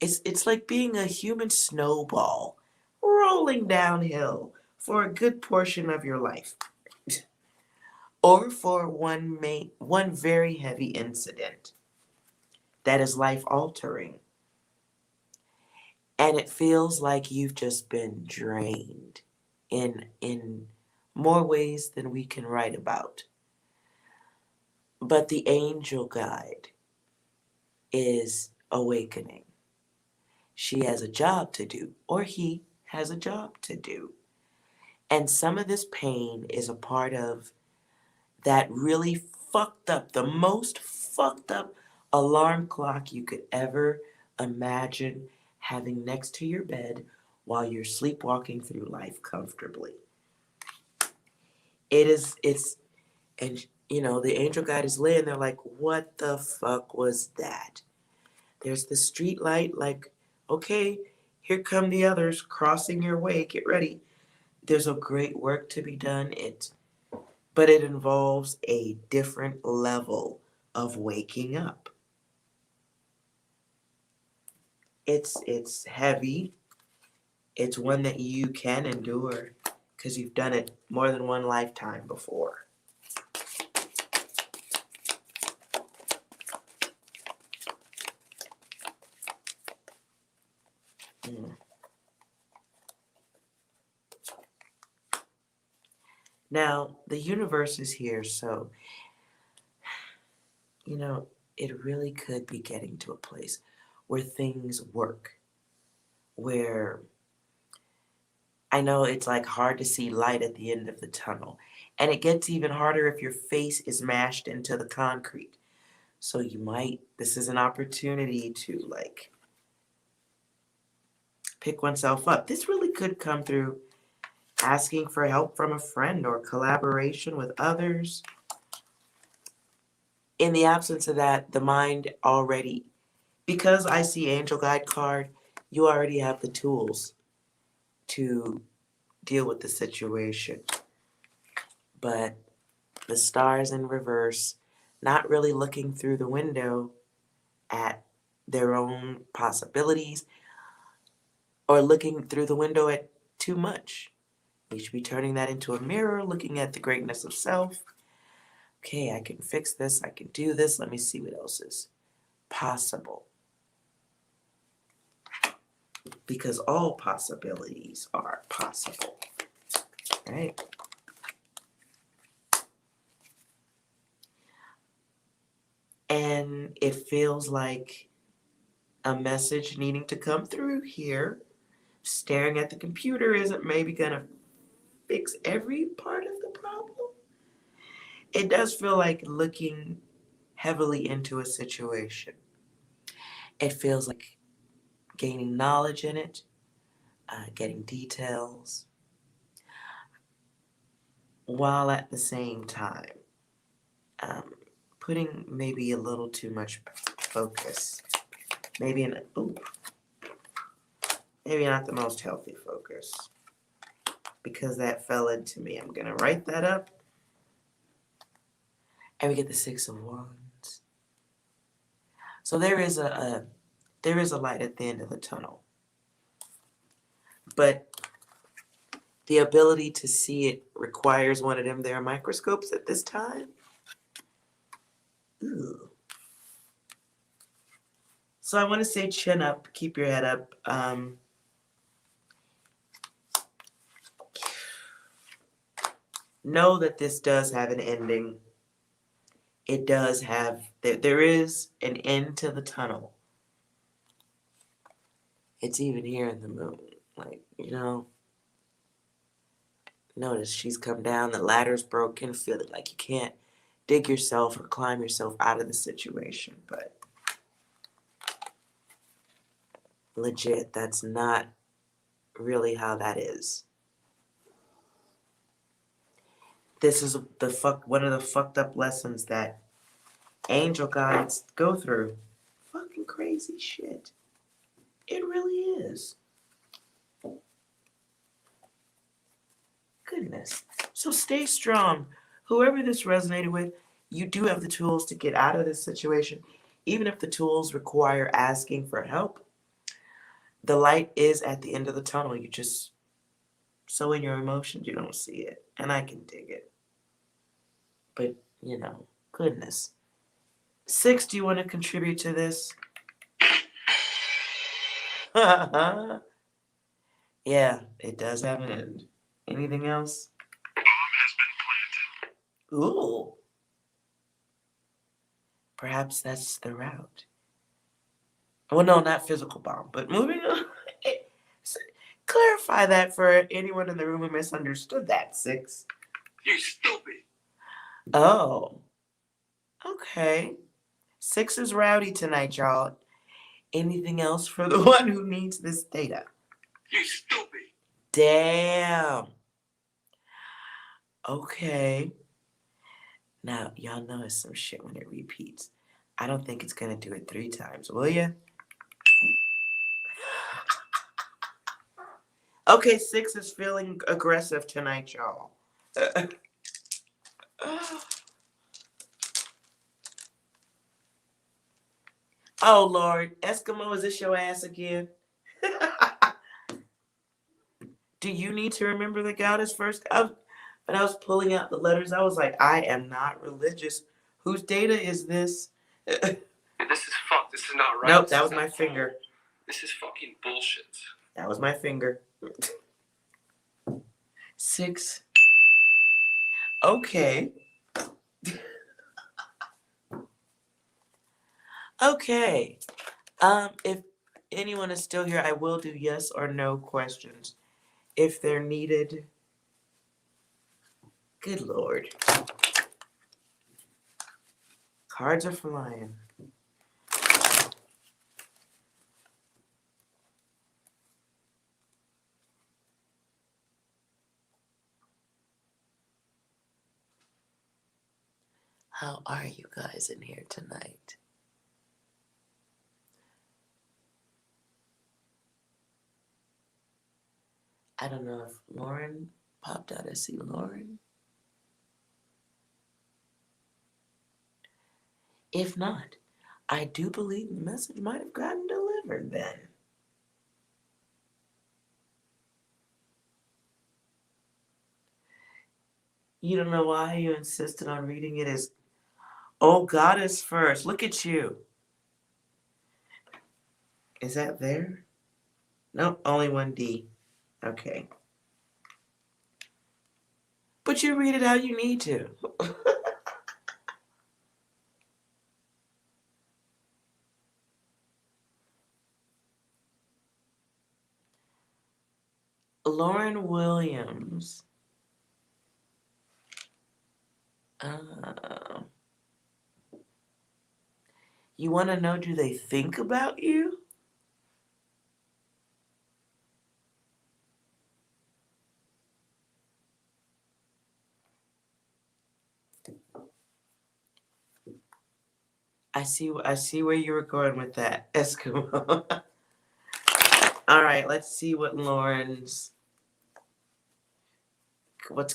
it's like being a human snowball rolling downhill for a good portion of your life. Or for one very heavy incident that is life altering. And it feels like you've just been drained in more ways than we can write about. But the angel guide is awakening. She has a job to do, or he has a job to do. And some of this pain is a part of that really fucked up, the most fucked up alarm clock you could ever imagine having next to your bed while you're sleepwalking through life comfortably. And you know, the angel guide is laying there like, what the fuck was that? There's the street light, like, okay, here come the others crossing your way, get ready. There's a great work to be done. But it involves a different level of waking up. It's heavy. It's one that you can endure because you've done it more than one lifetime before. Now, the universe is here, so, you know, it really could be getting to a place where things work. Where I know it's like hard to see light at the end of the tunnel. And it gets even harder if your face is mashed into the concrete. So this is an opportunity to like pick oneself up. This really could come through asking for help from a friend or collaboration with others. In the absence of that, the mind already, because I see angel guide card, you already have the tools to deal with the situation. But the stars in reverse, not really looking through the window at their own possibilities or looking through the window at too much. You should be turning that into a mirror, looking at the greatness of self. Okay, I can fix this. I can do this. Let me see what else is possible. because all possibilities are possible, right? And it feels like a message needing to come through here. Staring at the computer isn't maybe going to fix every part of the problem. It does feel like looking heavily into a situation. It feels like gaining knowledge in it, getting details, while at the same time putting maybe a little too much focus. Maybe maybe not the most healthy focus. Because that fell into me. I'm going to write that up. And we get the Six of Wands. So there is a light at the end of the tunnel. But the ability to see it requires one of them there microscopes at this time. Ooh. So I want to say chin up, keep your head up. Know that this does have an ending. It does have, there is an end to the tunnel. It's even here in the moon. Like, notice she's come down, the ladder's broken, feeling like you can't dig yourself or climb yourself out of the situation. But legit, that's not really how that is. This is one of the fucked up lessons that angel guides go through. Fucking crazy shit. It really is. Goodness. So stay strong. Whoever this resonated with, you do have the tools to get out of this situation. Even if the tools require asking for help, the light is at the end of the tunnel. You just, so in your emotions, you don't see it. And I can dig it. But, goodness. 6, do you want to contribute to this? Yeah, it does have an end. Anything else? Ooh. Perhaps that's the route. Well, no, not physical bomb, but moving on. Clarify that for anyone in the room who misunderstood that, 6. You stupid. Oh. Okay. 6 is rowdy tonight, y'all. Anything else for the one who needs this data? You stupid. Damn. Okay. Now, y'all know it's some shit when it repeats. I don't think it's going to do it 3 times, will ya? Okay, 6 is feeling aggressive tonight, y'all. Oh, Lord. Eskimo, is this your ass again? Do you need to remember the goddess first? When I was pulling out the letters, I was like, I am not religious. Whose data is this? This is fucked. This is not right. Nope, that was my finger. This is fucking bullshit. That was my finger. 6. Okay. Okay. If anyone is still here, I will do yes or no questions if they're needed. Good Lord. Cards are flying. How are you guys in here tonight? I don't know if Lauren popped out. I see Lauren. If not, I do believe the message might have gotten delivered then. You don't know why you insisted on reading it as, oh, goddess first. Look at you. Is that there? Nope, only one D. Okay. But you read it how you need to. Lauren Williams. You want to know, do they think about you? I see where you were going with that, Eskimo. All right, let's see what's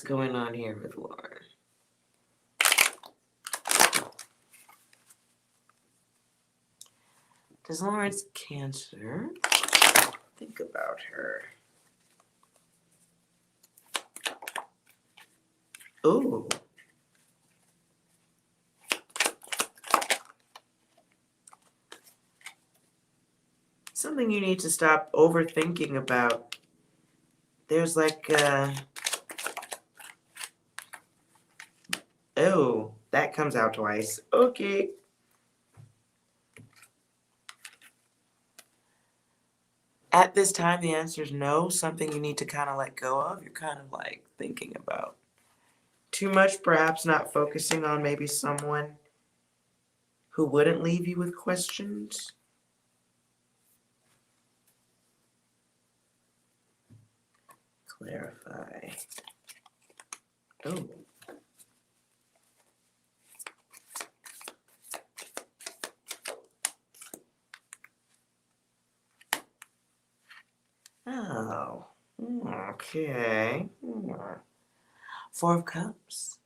going on here with Lauren. Does Lauren's Cancer think about her? Ooh. Something you need to stop overthinking about. There's like, oh, that comes out twice. Okay. At this time, the answer is no. Something you need to kind of let go of. You're kind of like thinking about too much, perhaps not focusing on maybe someone who wouldn't leave you with questions. Clarify. Oh. Oh. Okay. Four of Cups.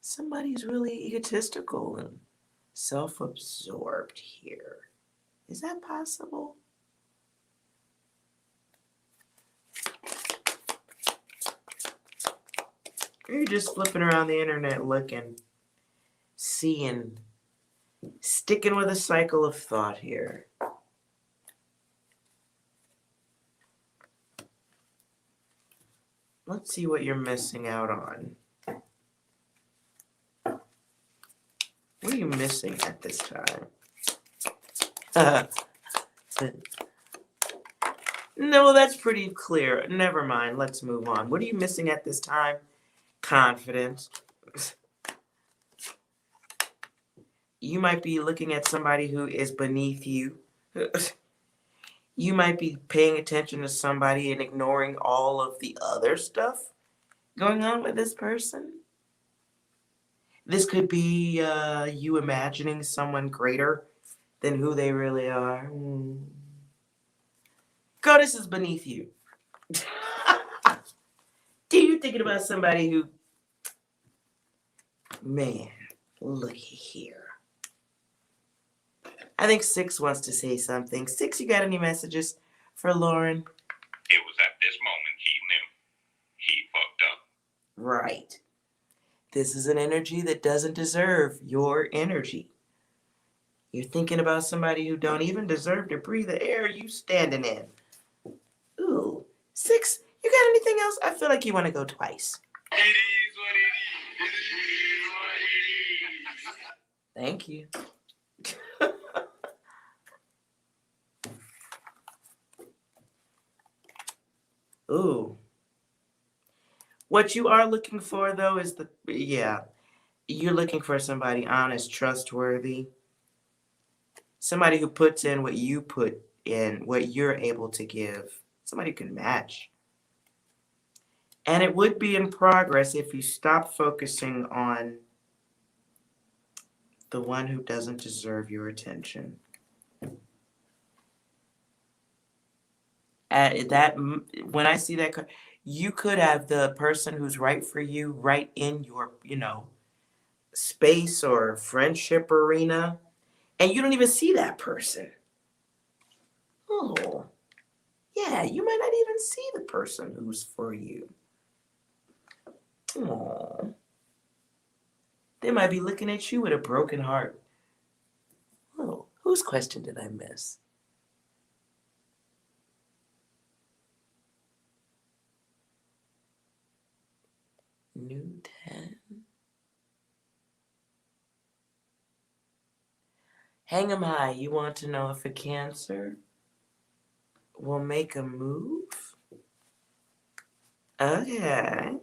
Somebody's really egotistical and self-absorbed here. Is that possible? Or you're just flipping around the internet looking, seeing, sticking with a cycle of thought here. Let's see what you're missing out on. What are you missing at this time? No, that's pretty clear. Never mind. Let's move on. What are you missing at this time? Confidence. You might be looking at somebody who is beneath you. You might be paying attention to somebody and ignoring all of the other stuff going on with this person. This could be you imagining someone greater than who they really are. Goddess is beneath you. Do you thinking about somebody who, man, looky here. I think 6 wants to say something. 6, you got any messages for Lauren? It was at this moment he knew. He fucked up. Right. This is an energy that doesn't deserve your energy. You're thinking about somebody who don't even deserve to breathe the air you standing in. Ooh, 6, you got anything else? I feel like you want to go twice. It is what it is. It is what it is. Thank you. Ooh. What you are looking for, though, is you're looking for somebody honest, trustworthy, somebody who puts in what you put in, what you're able to give, somebody who can match. And it would be in progress if you stop focusing on the one who doesn't deserve your attention. When I see that, you could have the person who's right for you right in your, space or friendship arena, and you don't even see that person. Oh, yeah, you might not even see the person who's for you. Oh, they might be looking at you with a broken heart. Oh, whose question did I miss? New 10. Hang 'em high. You want to know if a Cancer will make a move? Okay.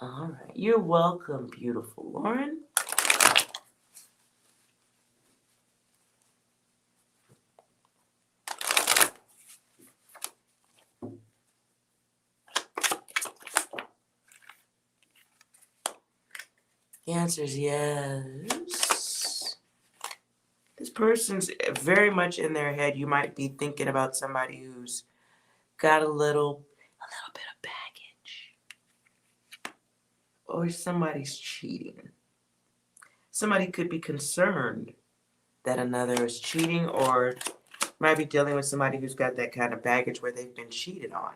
All right. You're welcome, beautiful Lauren. Cancers, yes. This person's very much in their head. You might be thinking about somebody who's got a little bit of baggage. Or somebody's cheating. Somebody could be concerned that another is cheating, or might be dealing with somebody who's got that kind of baggage where they've been cheated on.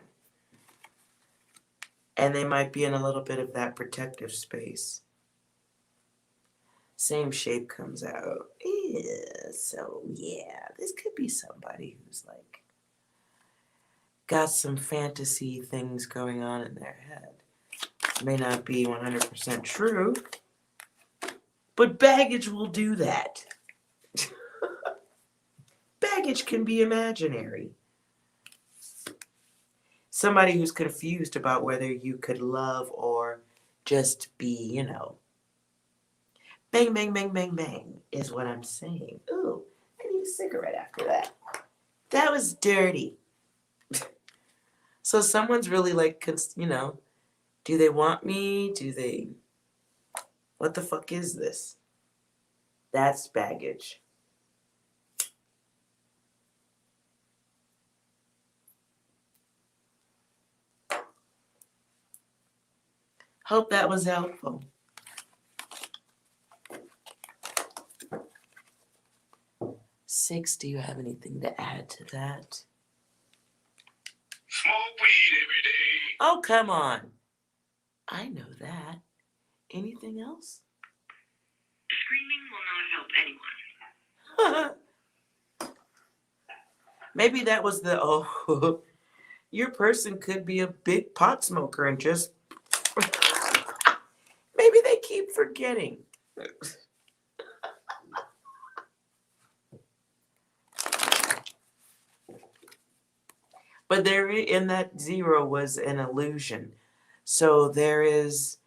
And they might be in a little bit of that protective space. Same shape comes out. Yeah, so yeah, this could be somebody who's like got some fantasy things going on in their head. May not be 100% true, but baggage will do that. Baggage can be imaginary. Somebody who's confused about whether you could love or just be, you know, bang, bang, bang, bang, bang is what I'm saying. Ooh, I need a cigarette after that. That was dirty. So someone's really like, you know, do they want me? Do they, what the fuck is this? That's baggage. Hope that was helpful. 6, do you have anything to add to that? Smoke weed every day. Oh, come on. I know that. Anything else? Screaming will not help anyone. Maybe that was the, oh, your person could be a big pot smoker and just, maybe they keep forgetting. But there, in that 0 was an illusion. So there is,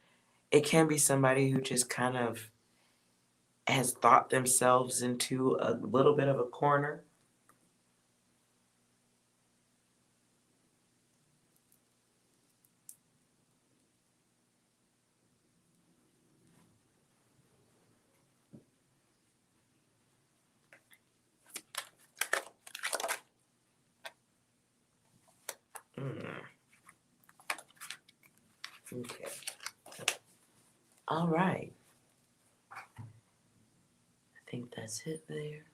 it can be somebody who just kind of has thought themselves into a little bit of a corner. Okay. All right. I think that's it there.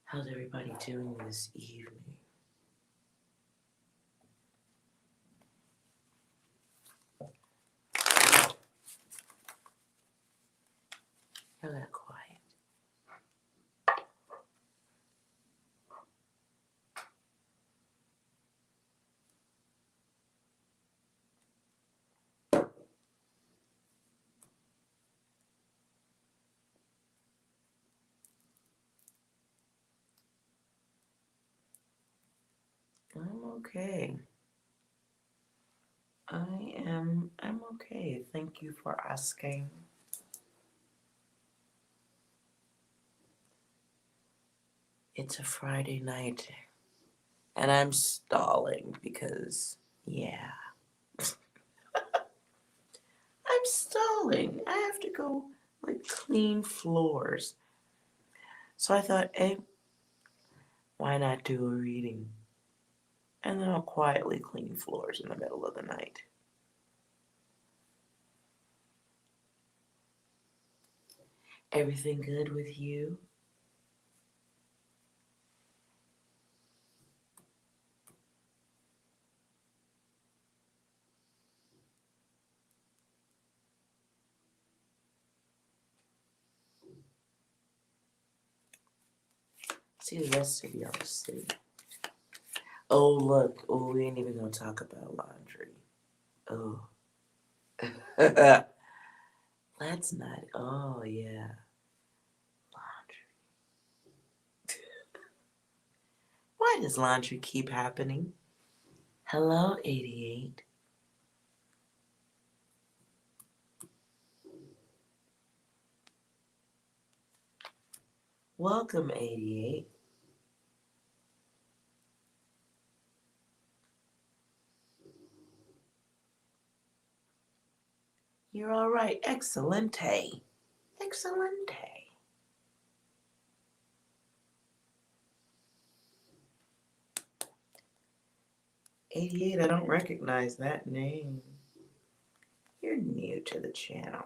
How's everybody doing this evening? You're that quiet. I'm okay. I'm okay. Thank you for asking. It's a Friday night and I'm stalling because, yeah. I'm stalling. I have to go like clean floors. So I thought, hey, why not do a reading? And then I'll quietly clean floors in the middle of the night. Everything good with you? see the rest of y'all see. Oh, look. Oh, we ain't even gonna talk about laundry. Oh. Let's not. Oh, yeah. Laundry. Why does laundry keep happening? Hello, 88. Welcome, 88. You're all right. Excelente. Excelente. 88, I don't recognize that name. You're new to the channel.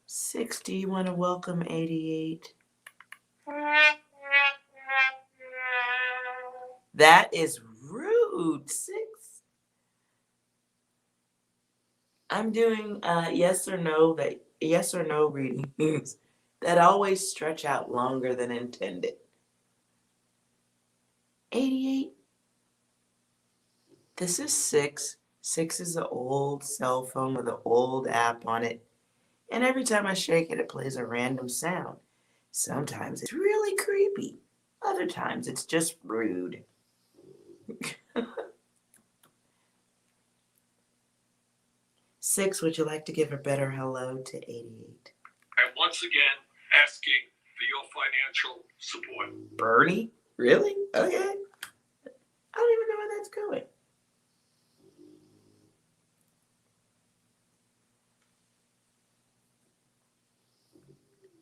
60, you want to welcome 88? That is rude. 6. I'm doing yes or no readings that always stretch out longer than intended. 88. This is 6. 6 is an old cell phone with an old app on it. And every time I shake it, it plays a random sound. Sometimes it's really creepy. Other times it's just rude. 6, would you like to give a better hello to 88? I'm once again asking for your financial support. Bernie? Really? Okay. I don't even know where that's going.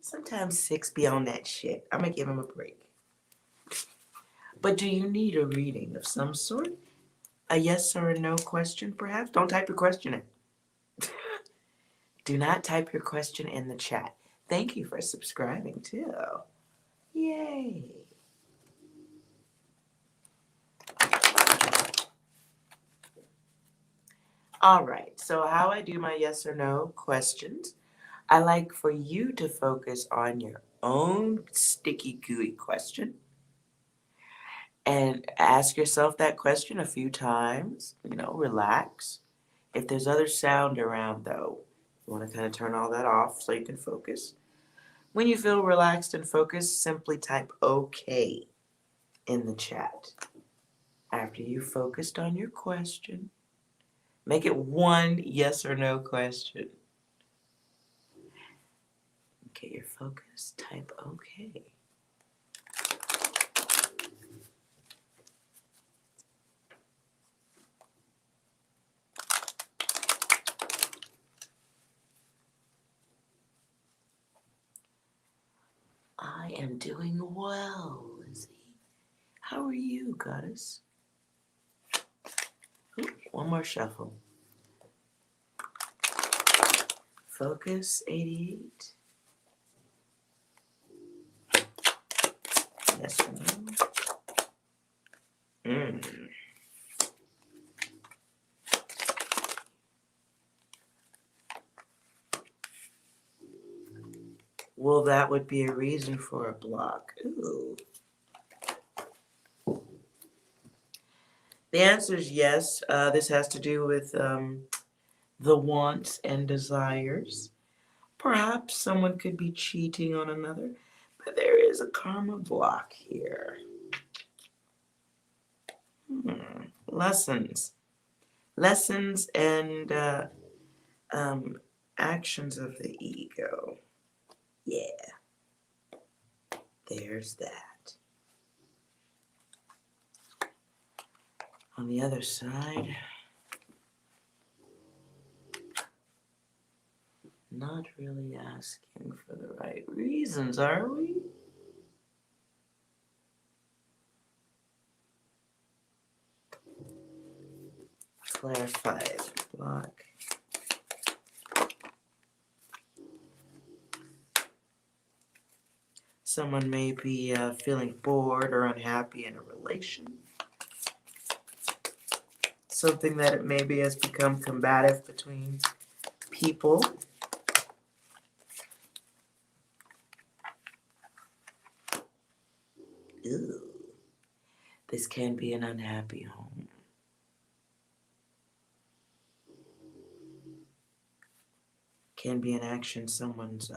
Sometimes 6 be on that shit. I'm going to give him a break. But do you need a reading of some sort? A yes or a no question, perhaps? Don't type your question in. Do not type your question in the chat. Thank you for subscribing, too. Yay. All right, so how I do my yes or no questions, I like for you to focus on your own sticky, gooey question and ask yourself that question a few times. Relax. If there's other sound around, though, you want to kind of turn all that off so you can focus. When you feel relaxed and focused, simply type OK in the chat. After you've focused on your question, make it one yes or no question. Get your focus, type OK. I am doing well, Lizzie. How are you, goddess? Ooh, one more shuffle. Focus, 88. Yes or no? Well, that would be a reason for a block. Ooh. The answer is yes. This has to do with the wants and desires. Perhaps someone could be cheating on another, but there is a karma block here. Lessons and actions of the ego. Yeah, there's that. On the other side, not really asking for the right reasons, are we? Clarify the block. Someone may be feeling bored or unhappy in a relation. Something that it maybe has become combative between people. Ooh, this can be an unhappy home. Can be an action someone's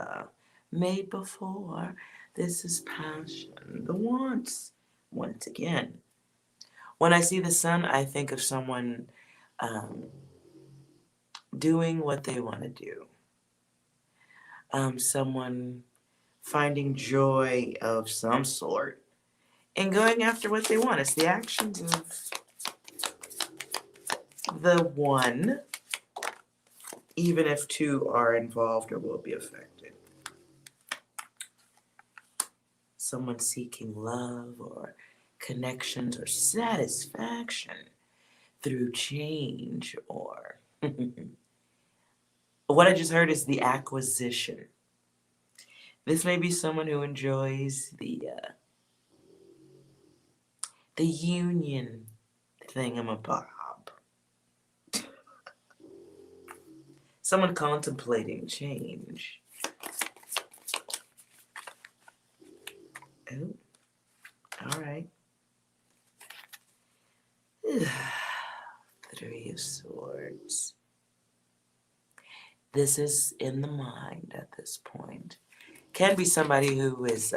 made before. This is passion. The wants. Once again, when I see the sun, I think of someone doing what they want to do. Someone finding joy of some sort and going after what they want. It's the actions of the one, even if two are involved or will be affected. Someone seeking love or connections or satisfaction through change, or what I just heard is the acquisition. This may be someone who enjoys the union thingamabob. Someone contemplating change. Oh, all right. Three of Swords. This is in the mind at this point. Can be somebody who is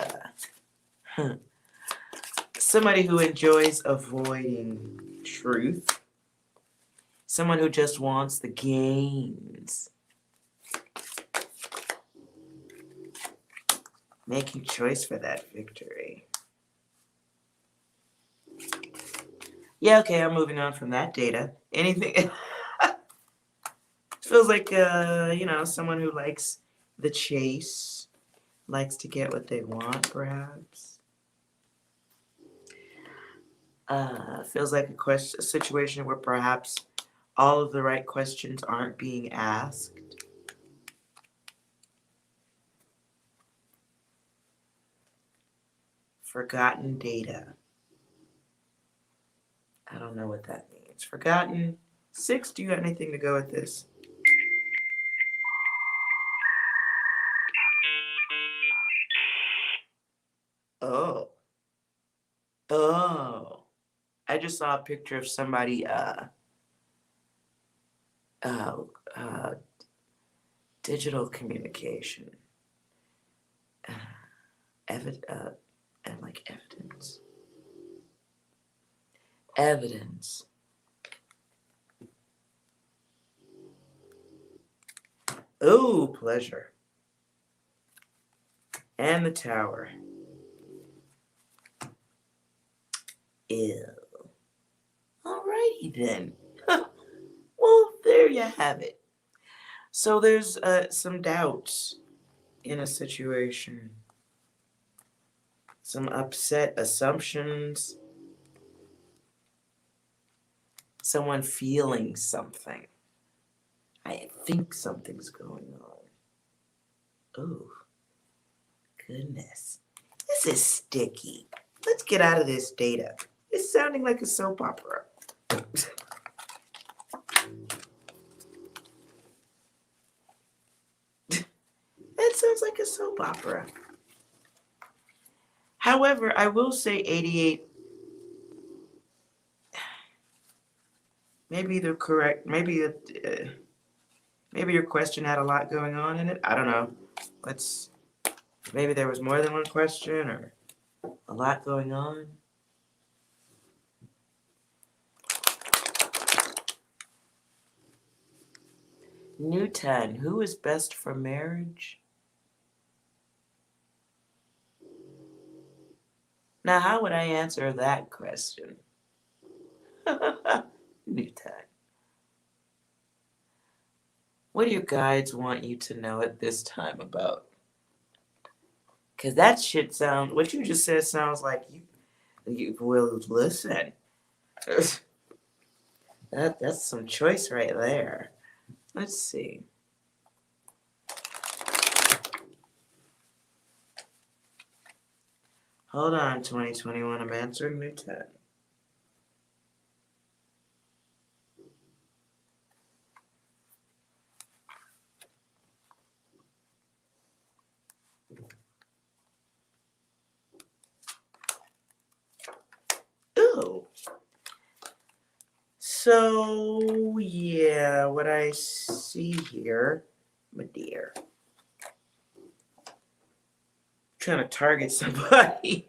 somebody who enjoys avoiding truth. Someone who just wants the gains. Making choice for that victory. Yeah, okay, I'm moving on from that data. Anything... Feels like, someone who likes the chase, likes to get what they want, perhaps. Feels like a situation where perhaps all of the right questions aren't being asked. Forgotten data. I don't know what that means. Forgotten. 6, do you got anything to go with this? Oh. I just saw a picture of somebody, digital communication. And like evidence. Evidence. Oh, pleasure. And the Tower. Ew. Alrighty then. Well, there you have it. So there's some doubts in a situation. Some upset assumptions. Someone feeling something. I think something's going on. Oh, goodness. This is sticky. Let's get out of this data. It's sounding like a soap opera. It sounds like a soap opera. However, I will say 88. Maybe the correct. Maybe your question had a lot going on in it. I don't know. Maybe there was more than one question or a lot going on. Newton, who is best for marriage? Now, how would I answer that question? Newton. What do your guides want you to know at this time about? Because that shit what you just said sounds like you will listen. That's some choice right there. Let's see. Hold on, 2021. I'm answering Newton. So, yeah, what I see here, my dear, trying to target somebody.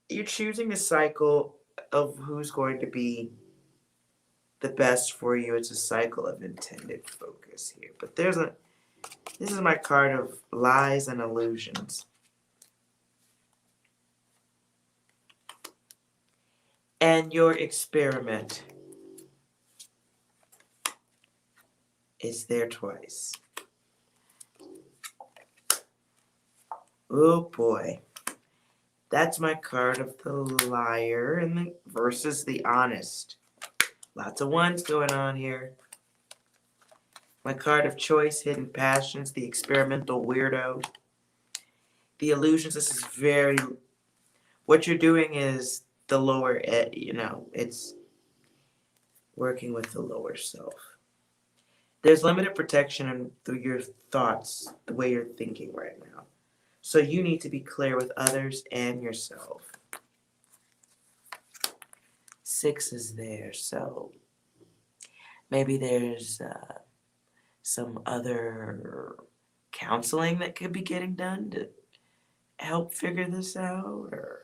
You're choosing a cycle of who's going to be the best for you. It's a cycle of intended focus here. But this is my card of lies and illusions. And your experiment is there twice. Oh boy. That's my card of the liar and versus the honest. Lots of ones going on here. My card of choice, hidden passions, the experimental weirdo. The illusions, this is very, what you're doing is the lower, it's working with the lower self. There's limited protection through your thoughts, the way you're thinking right now. So you need to be clear with others and yourself. 6 is there, so maybe there's some other counseling that could be getting done to help figure this out, or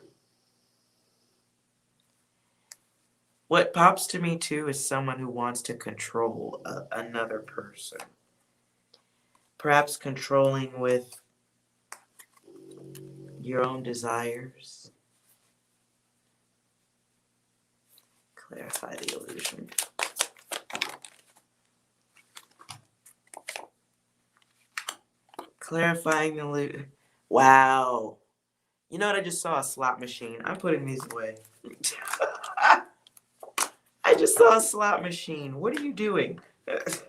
what pops to me too is someone who wants to control another person, perhaps controlling with your own desires. Clarify the illusion. Clarifying the illusion. Wow. You know what? I just saw a slot machine. I'm putting these away. I just saw a slot machine. What are you doing? What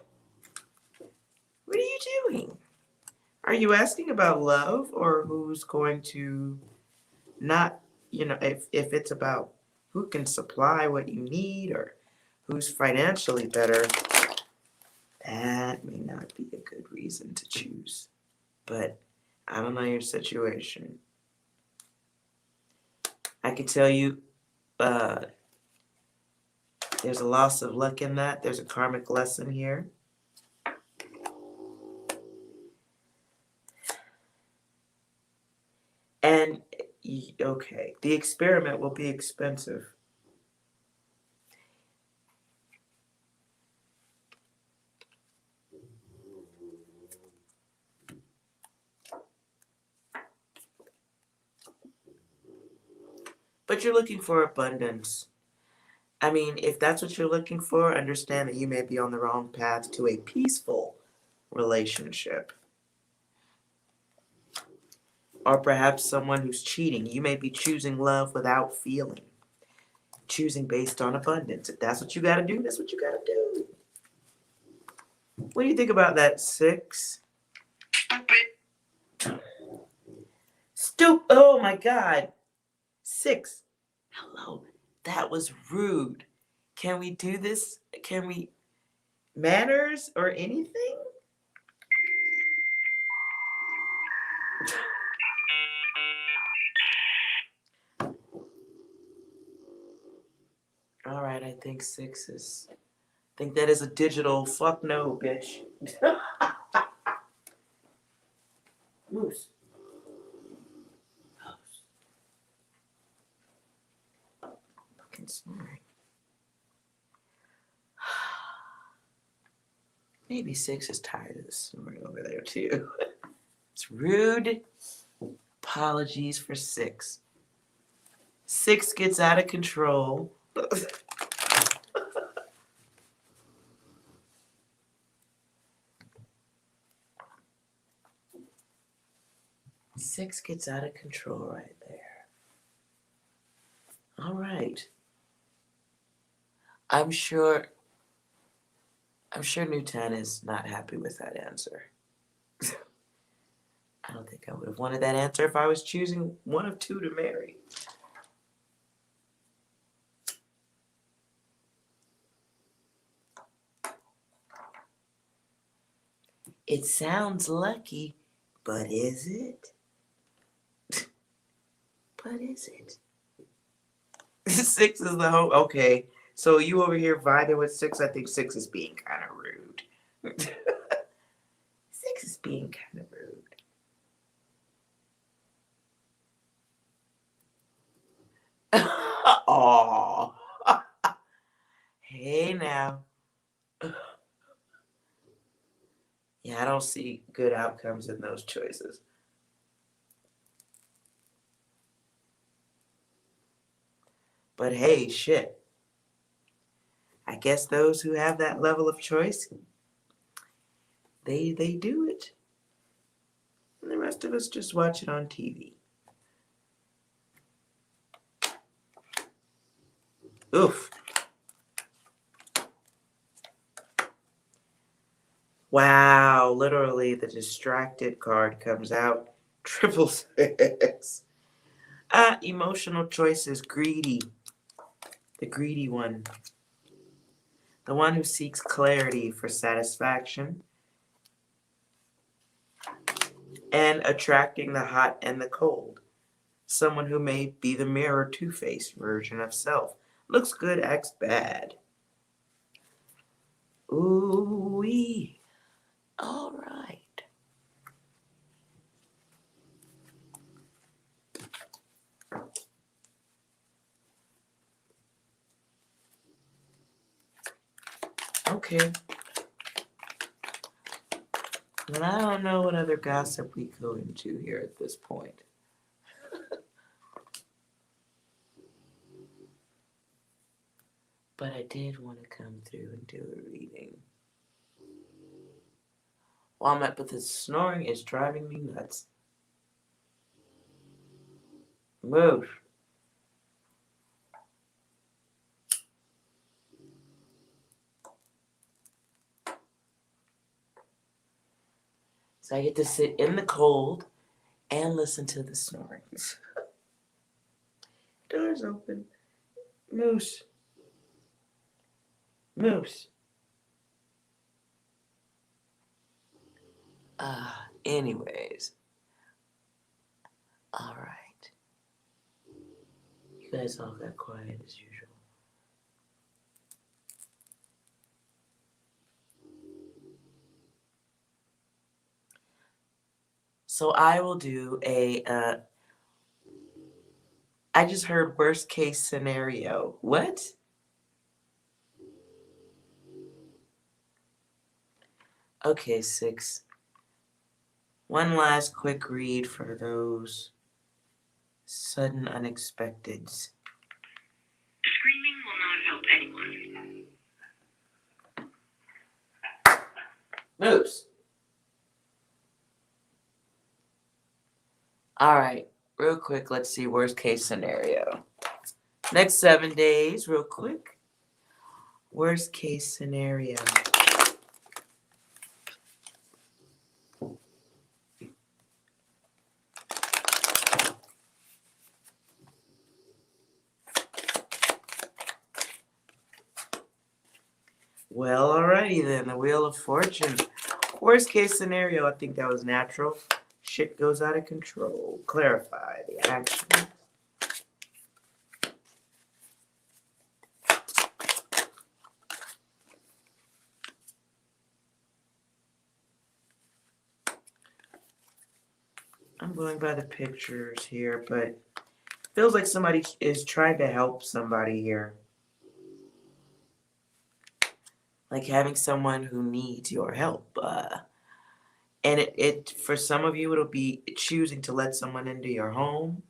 are you doing? Are you asking about love, or who's going to not, if it's about who can supply what you need or who's financially better, that may not be a good reason to choose. But I don't know your situation. I can tell you there's a loss of luck in that. There's a karmic lesson here. And, okay, the experiment will be expensive. But you're looking for abundance. I mean, if that's what you're looking for, understand that you may be on the wrong path to a peaceful relationship. Or perhaps someone who's cheating. You may be choosing love without feeling. Choosing based on abundance. If that's what you gotta do, that's what you gotta do. What do you think about that, 6? Oh my God. 6. Hello. That was rude. Can we do this? Can we? Manners or anything? All right, I think 6 is. I think that is a digital fuck no, bitch. Moose. Fucking snoring. Maybe 6 is tired of the snoring over there too. It's rude. Apologies for 6. 6 gets out of control. 6 gets out of control right there. All right. I'm sure Newton is not happy with that answer. I don't think I would have wanted that answer if I was choosing one of 2 to marry. It sounds lucky, but is it? But is it? 6 is the home. Okay. So you over here vibing with 6. I think 6 is being kind of rude. 6 is being kind of rude. Aw. Hey now. Yeah, I don't see good outcomes in those choices. But hey, shit. I guess those who have that level of choice, they do it. And the rest of us just watch it on TV. Oof. Wow, literally the distracted card comes out. 666. Emotional choices, greedy. The greedy one. The one who seeks clarity for satisfaction. And attracting the hot and the cold. Someone who may be the mirror two-faced version of self. Looks good, acts bad. Ooh-wee. All right. Okay. And I don't know what other gossip we go into here at this point. But I did want to come through and do a reading. Walnut, but this snoring is driving me nuts. Move. So I get to sit in the cold and listen to the snoring. Doors open. Moose. Moose. Anyways. Alright. You guys all got quiet as usual. So I will do a, I just heard worst case scenario. What? Okay, 6. One last quick read for those sudden unexpecteds. Screaming will not help anyone. Moose. Alright, real quick, let's see worst case scenario. Next 7 days, real quick. Worst case scenario. Well, alrighty then, the Wheel of Fortune. Worst case scenario, I think that was natural. Shit goes out of control. Clarify the action. I'm going by the pictures here, but feels like somebody is trying to help somebody here. Like having someone who needs your help. And it for some of you, it'll be choosing to let someone into your home.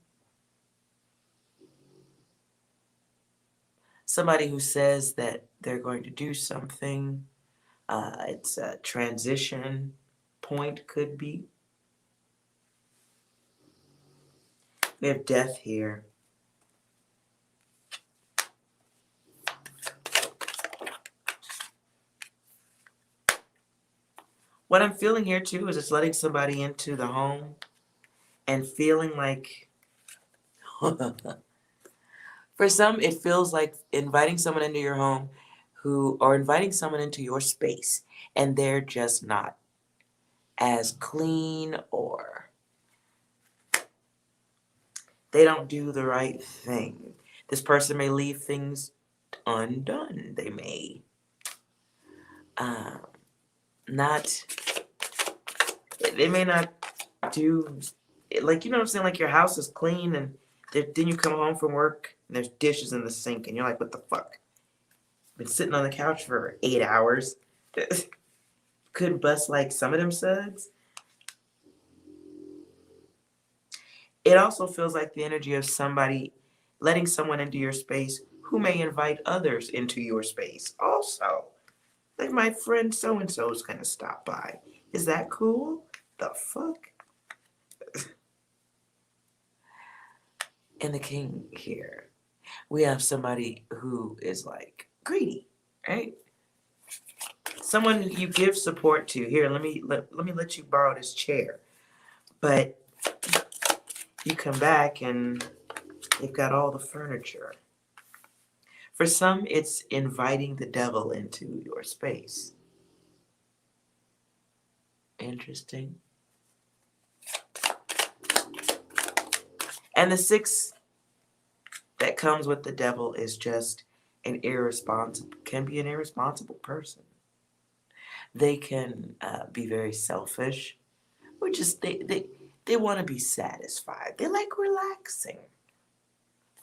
Somebody who says that they're going to do something. It's a transition point, could be. We have death here. What I'm feeling here too is it's letting somebody into the home and feeling like, for some, it feels like inviting someone into your home or inviting someone into your space and they're just not as clean or they don't do the right thing. This person may leave things undone. They may not, they may not do, like, you know what I'm saying? Like your house is clean and then you come home from work and there's dishes in the sink and you're like, what the fuck? Been sitting on the couch for 8 hours. Couldn't bust like some of them suds. It also feels like the energy of somebody letting someone into your space who may invite others into your space also. Like my friend so-and-so is going to stop by. Is that cool? The fuck? And the king here. We have somebody who is like greedy, right? Someone who you give support to. Here, let me let you borrow this chair. But you come back and they've got all the furniture. For some, it's inviting the devil into your space. Interesting. And the 6 that comes with the devil is just can be an irresponsible person. They can be very selfish, or just they want to be satisfied. They like relaxing,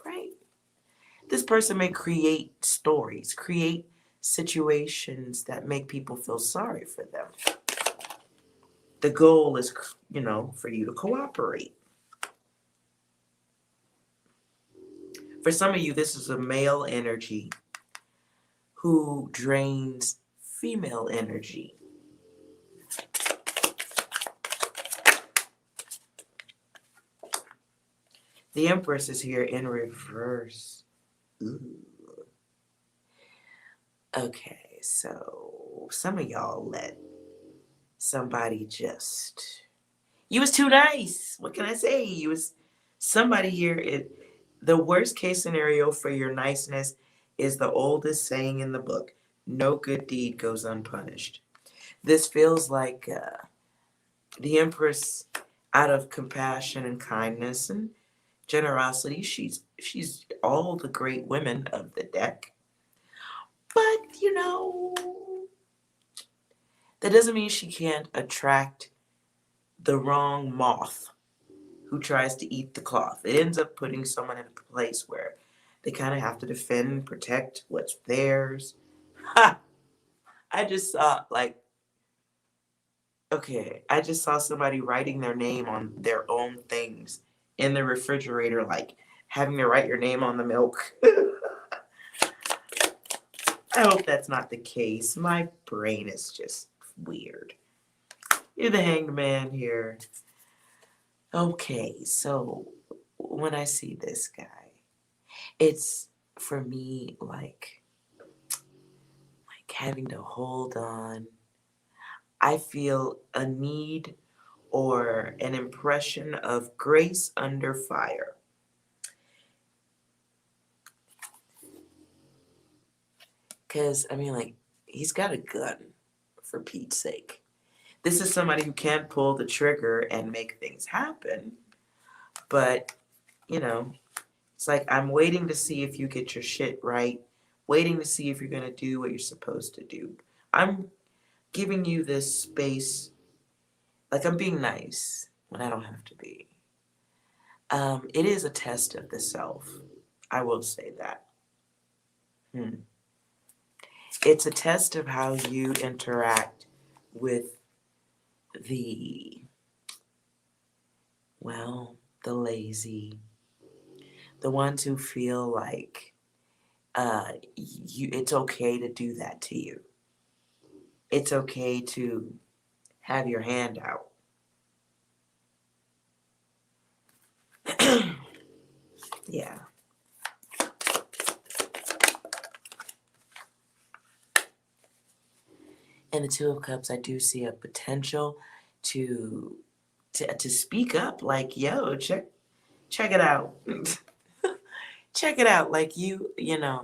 right? This person may create stories, create situations that make people feel sorry for them. The goal is, you know, for you to cooperate. For some of you, this is a male energy who drains female energy. The Empress is here in reverse. Ooh. Okay, so some of y'all let somebody just... You was too nice. What can I say? You was somebody here. The worst case scenario for your niceness is the oldest saying in the book. No good deed goes unpunished. This feels like the Empress, out of compassion and kindness and generosity, she's all the great women of the deck. But, you know, that doesn't mean she can't attract the wrong moth who tries to eat the cloth. It ends up putting someone in a place where they kind of have to defend, protect what's theirs. Ha! I just saw, like, okay, I just saw somebody writing their name on their own things in the refrigerator, like having to write your name on the milk. I hope that's not the case. My brain is just weird. You're the hanged man here. Okay, so when I see this guy, it's for me like having to hold on. I feel a need or an impression of grace under fire. Because, I mean, like, he's got a gun, for Pete's sake. This is somebody who can pull the trigger and make things happen. But, you know, it's like, I'm waiting to see if you get your shit right. Waiting to see if you're going to do what you're supposed to do. I'm giving you this space. Like, I'm being nice when I don't have to be. It is a test of the self. I will say that. It's a test of how you interact with the lazy, the ones who feel like it's okay to do that to you. It's okay to have your hand out. Yeah. In the Two of Cups, I do see a potential to speak up. Like, yo, check it out. Check it out. Like, you know,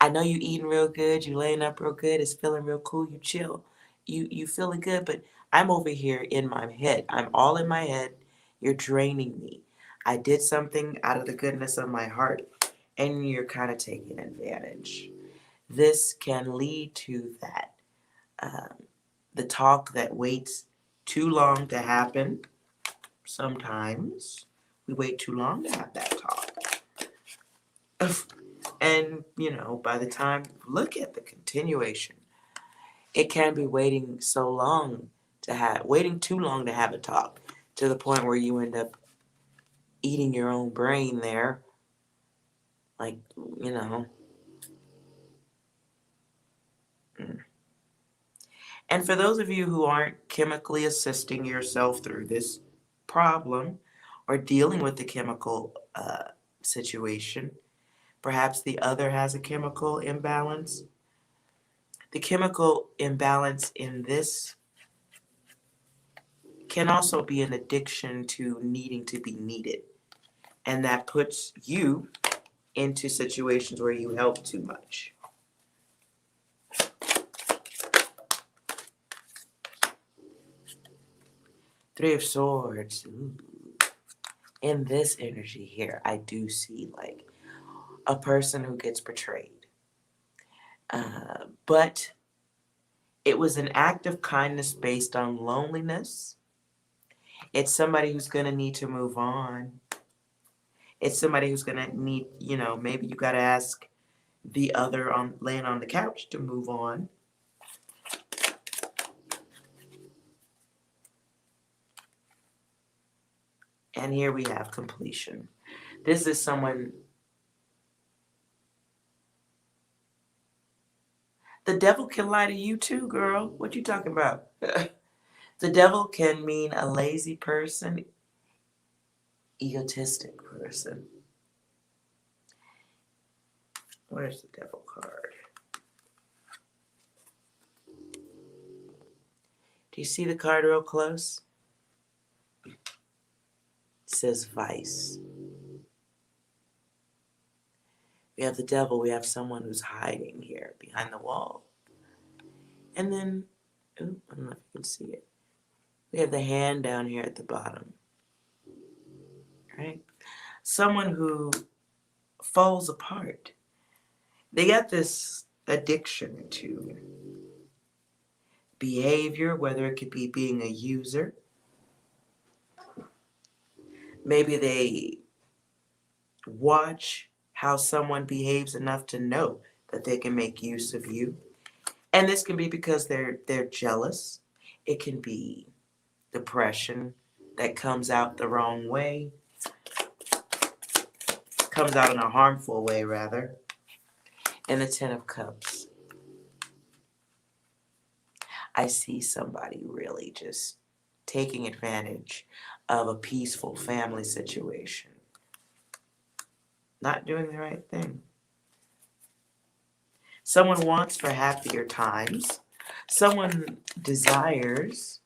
I know you eating real good, you laying up real good, it's feeling real cool, you chill. You feeling good, but I'm over here in my head. I'm all in my head. You're draining me. I did something out of the goodness of my heart, and you're kind of taking advantage. This can lead to that. The talk that waits too long to happen. Sometimes we wait too long to have that talk. And, by the time, look at the continuation. It can be waiting too long to have a talk, to the point where you end up eating your own brain there. Like, And for those of you who aren't chemically assisting yourself through this problem or dealing with the chemical situation, perhaps the other has a chemical imbalance. The chemical imbalance in this can also be an addiction to needing to be needed. And that puts you into situations where you help too much. Three of Swords. Ooh. In this energy here, I do see like a person who gets betrayed. But it was an act of kindness based on loneliness. It's somebody who's going to need to move on. It's somebody who's going to need, maybe you got to ask the other laying on the couch to move on. And here we have completion. This is someone. The devil can lie to you too, girl. What you talking about? The devil can mean a lazy person, egotistic person. Where's the devil card? Do you see the card real close? It says vice. We have the devil. We have someone who's hiding here behind the wall. And then, I don't know if you can see it. We have the hand down here at the bottom. Right? Someone who falls apart. They got this addiction to behavior, whether it could be being a user. Maybe they watch how someone behaves enough to know that they can make use of you. And this can be because they're jealous. It can be depression that comes out the wrong way. Comes out in a harmful way, rather. And the Ten of Cups. I see somebody really just taking advantage of a peaceful family situation. Not doing the right thing. Someone wants for happier times. Someone desires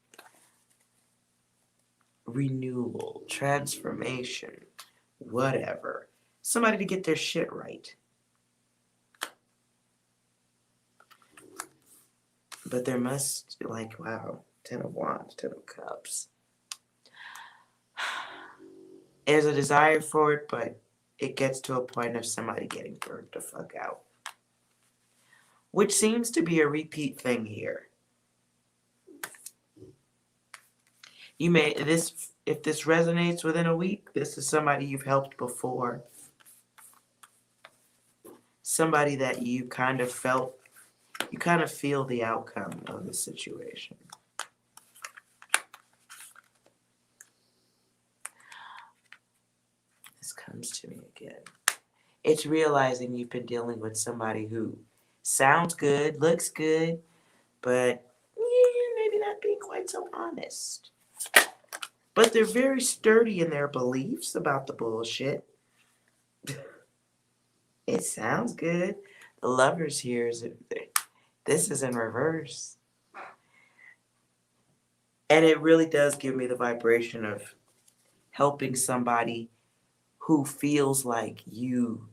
renewal, transformation, whatever. Somebody to get their shit right. But there must, wow, Ten of Wands, Ten of Cups. There's a desire for it, but it gets to a point of somebody getting burnt the fuck out. Which seems to be a repeat thing here. If this resonates within a week, this is somebody you've helped before. Somebody that you kind of feel the outcome of the situation. This comes to me again. It's realizing you've been dealing with somebody who sounds good, looks good, but maybe not being quite so honest. But they're very sturdy in their beliefs about the bullshit. It sounds good. The Lovers here this is in reverse. And it really does give me the vibration of helping somebody who feels like you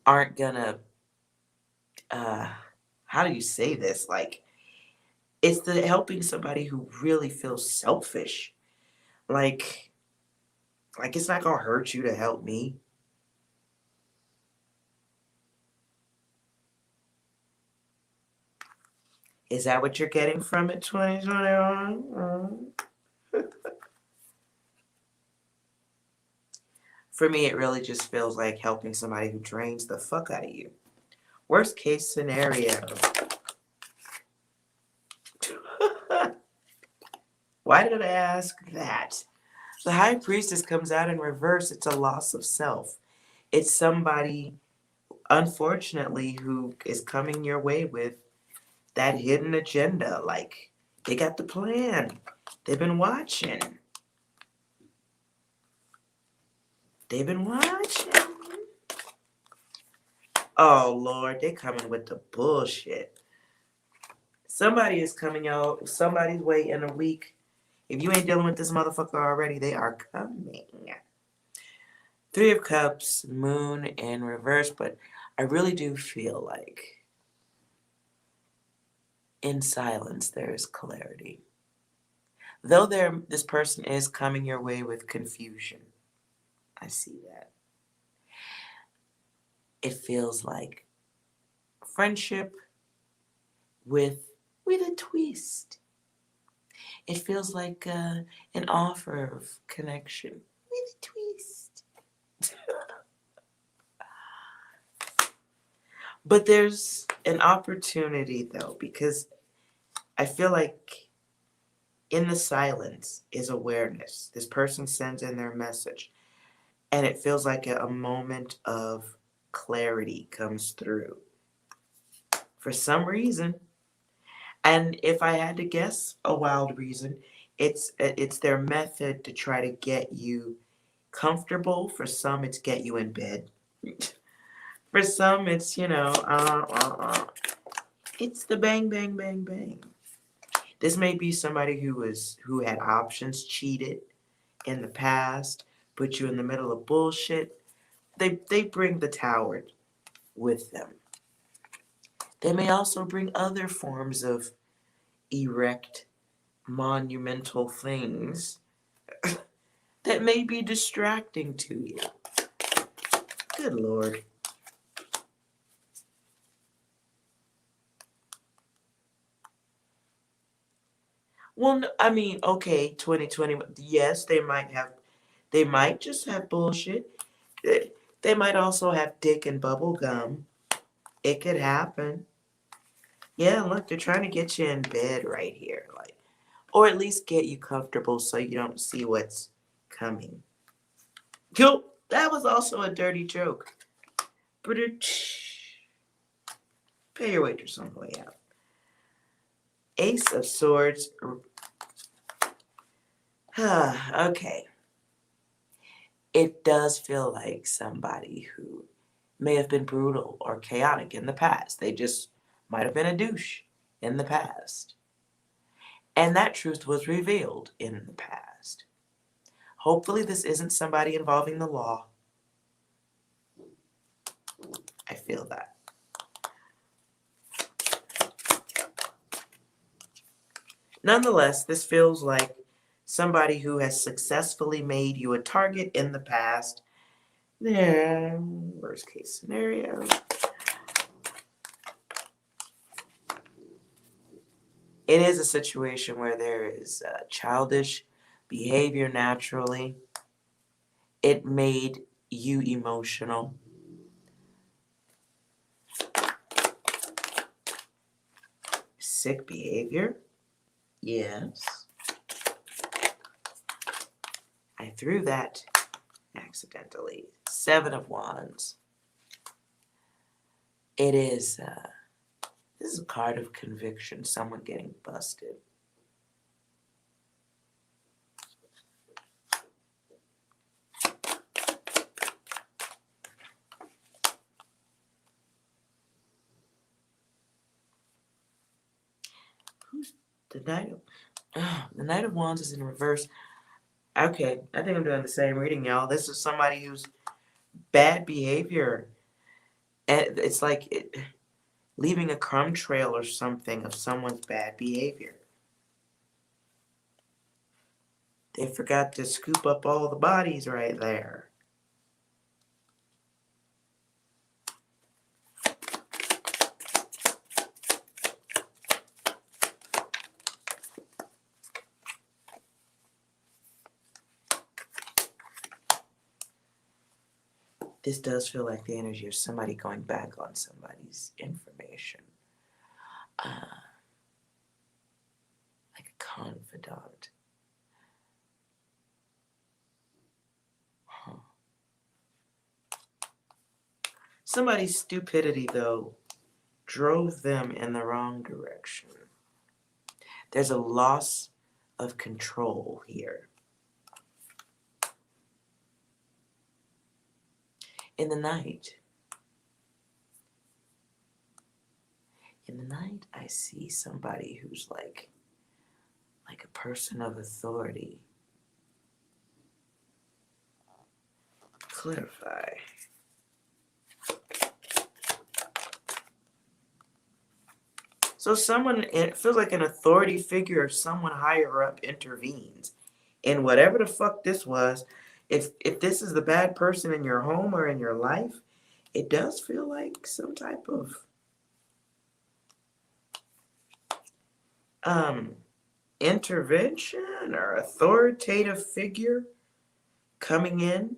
aren't gonna, how do you say this? It's the helping somebody who really feels selfish. Like, it's not gonna hurt you to help me. Is that what you're getting from it, 2021? For me, it really just feels like helping somebody who drains the fuck out of you. Worst case scenario. Why did I ask that? The High Priestess comes out in reverse. It's a loss of self. It's somebody, unfortunately, who is coming your way with that hidden agenda. Like, they got the plan. They've been watching. They've been watching. Oh, Lord, they coming with the bullshit. Somebody is coming out somebody's way in a week. If you ain't dealing with this motherfucker already, they are coming. Three of Cups, Moon in reverse, but I really do feel like in silence there is clarity. Though this person is coming your way with confusion, I see that. It feels like friendship with a twist. It feels like an offer of connection with a twist. But there's an opportunity, though, because I feel like in the silence is awareness. This person sends in their message, and it feels like a moment of clarity comes through for some reason. And if I had to guess a wild reason, it's their method to try to get you comfortable. For some, it's get you in bed. For some, it's, it's the bang, bang, bang, bang. This may be somebody who had options, cheated in the past, put you in the middle of bullshit. They bring the tower with them. They may also bring other forms of erect, monumental things that may be distracting to you. Good Lord. Well, I mean, okay, 2020, yes, they might just have bullshit. They might also have dick and bubble gum. It could happen. Yeah, look, they're trying to get you in bed right here, like, or at least get you comfortable so you don't see what's coming. Yo, that was also a dirty joke. Pay your waitress on the way out. Ace of Swords. Okay. It does feel like somebody who may have been brutal or chaotic in the past. They just might have been a douche in the past. And that truth was revealed in the past. Hopefully this isn't somebody involving the law. I feel that. Nonetheless, this feels like somebody who has successfully made you a target in the past. Yeah, worst case scenario. It is a situation where there is childish behavior naturally. It made you emotional. Sick behavior? Yes. I threw that accidentally. 7 of Wands. It is, this is a card of conviction. Someone getting busted. Who's the Knight of... the Knight of Wands is in reverse. Okay, I think I'm doing the same reading, y'all. This is somebody who's bad behavior. And it's like leaving a crumb trail or something of someone's bad behavior. They forgot to scoop up all the bodies right there. This does feel like the energy of somebody going back on somebody's information. Like a confidant. Huh. Somebody's stupidity, though, drove them in the wrong direction. There's a loss of control here. In the night, I see somebody who's like a person of authority. Clarify. So someone, it feels like an authority figure or someone higher up intervenes in whatever the fuck this was. If this is the bad person in your home or in your life, it does feel like some type of intervention or authoritative figure coming in.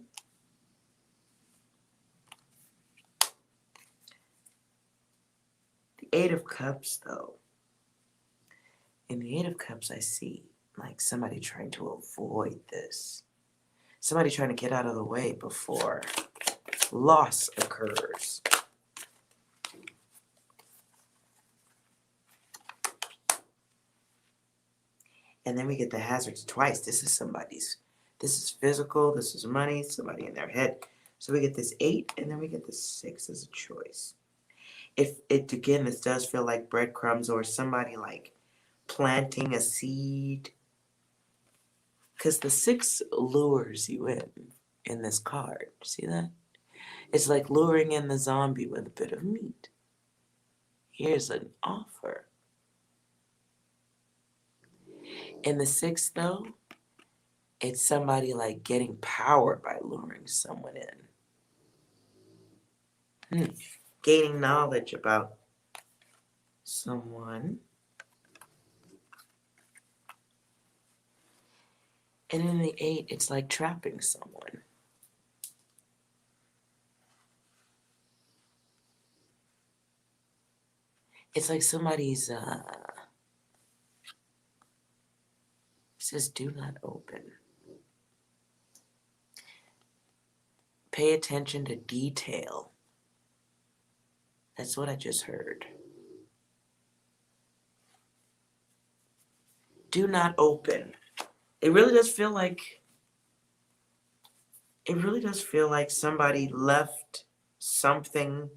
The Eight of Cups, though. In the Eight of Cups, I see like somebody trying to avoid this. Somebody trying to get out of the way before loss occurs. And then we get the hazards twice. This is physical, this is money, somebody in their head. So we get this 8, and then we get this 6 as a choice. Again, this does feel like breadcrumbs or somebody like planting a seed. Because the 6 lures you in this card. See that? It's like luring in the zombie with a bit of meat. Here's an offer. In the 6, though, it's somebody like getting power by luring someone in. Gaining knowledge about someone. And in the 8, it's like trapping someone. It's like somebody's, it says do not open. Pay attention to detail. That's what I just heard. Do not open. It really does feel like somebody left something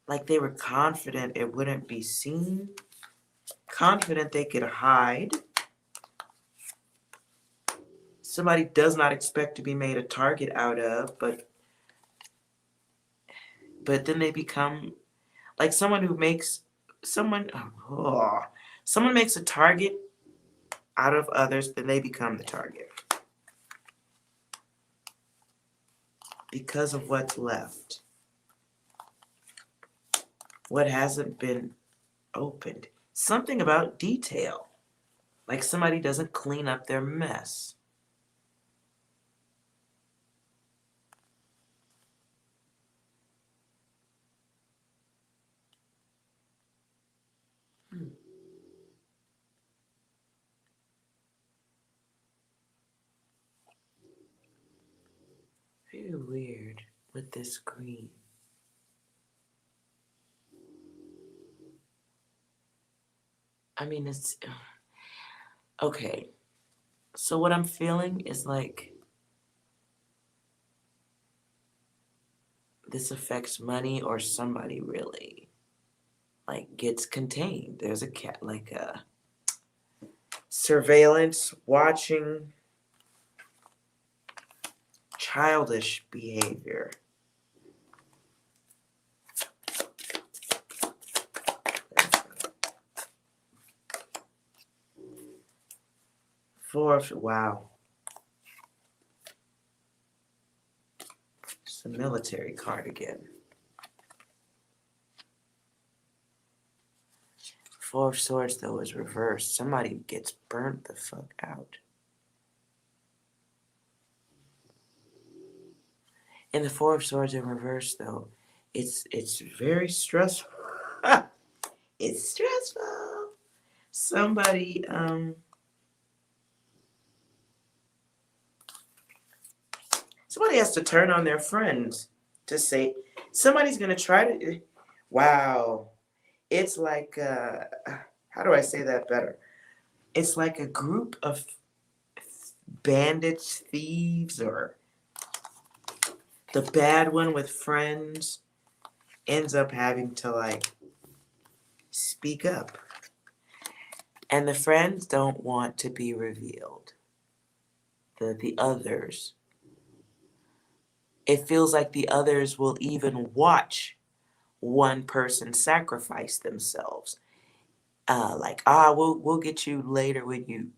like they were confident it wouldn't be seen, confident they could hide. Somebody does not expect to be made a target out of, but then they become like someone makes a target out of others, then they become the target because of what's left, what hasn't been opened. Something about detail, like somebody doesn't clean up their mess. Very weird with this green. I mean, it's okay. So what I'm feeling is like this affects money or somebody really like gets contained. There's a cat like a surveillance watching childish behavior. Wow. It's a military card again. Four of Swords, though, is reversed. Somebody gets burnt the fuck out. And the Four of Swords in reverse, though, it's very stressful. It's stressful. Somebody has to turn on their friends to say somebody's gonna try to. Wow, it's like how do I say that better? It's like a group of bandits, thieves, or the bad one with friends ends up having to like speak up. And the friends don't want to be revealed. The others. It feels like the others will even watch one person sacrifice themselves. We'll get you later when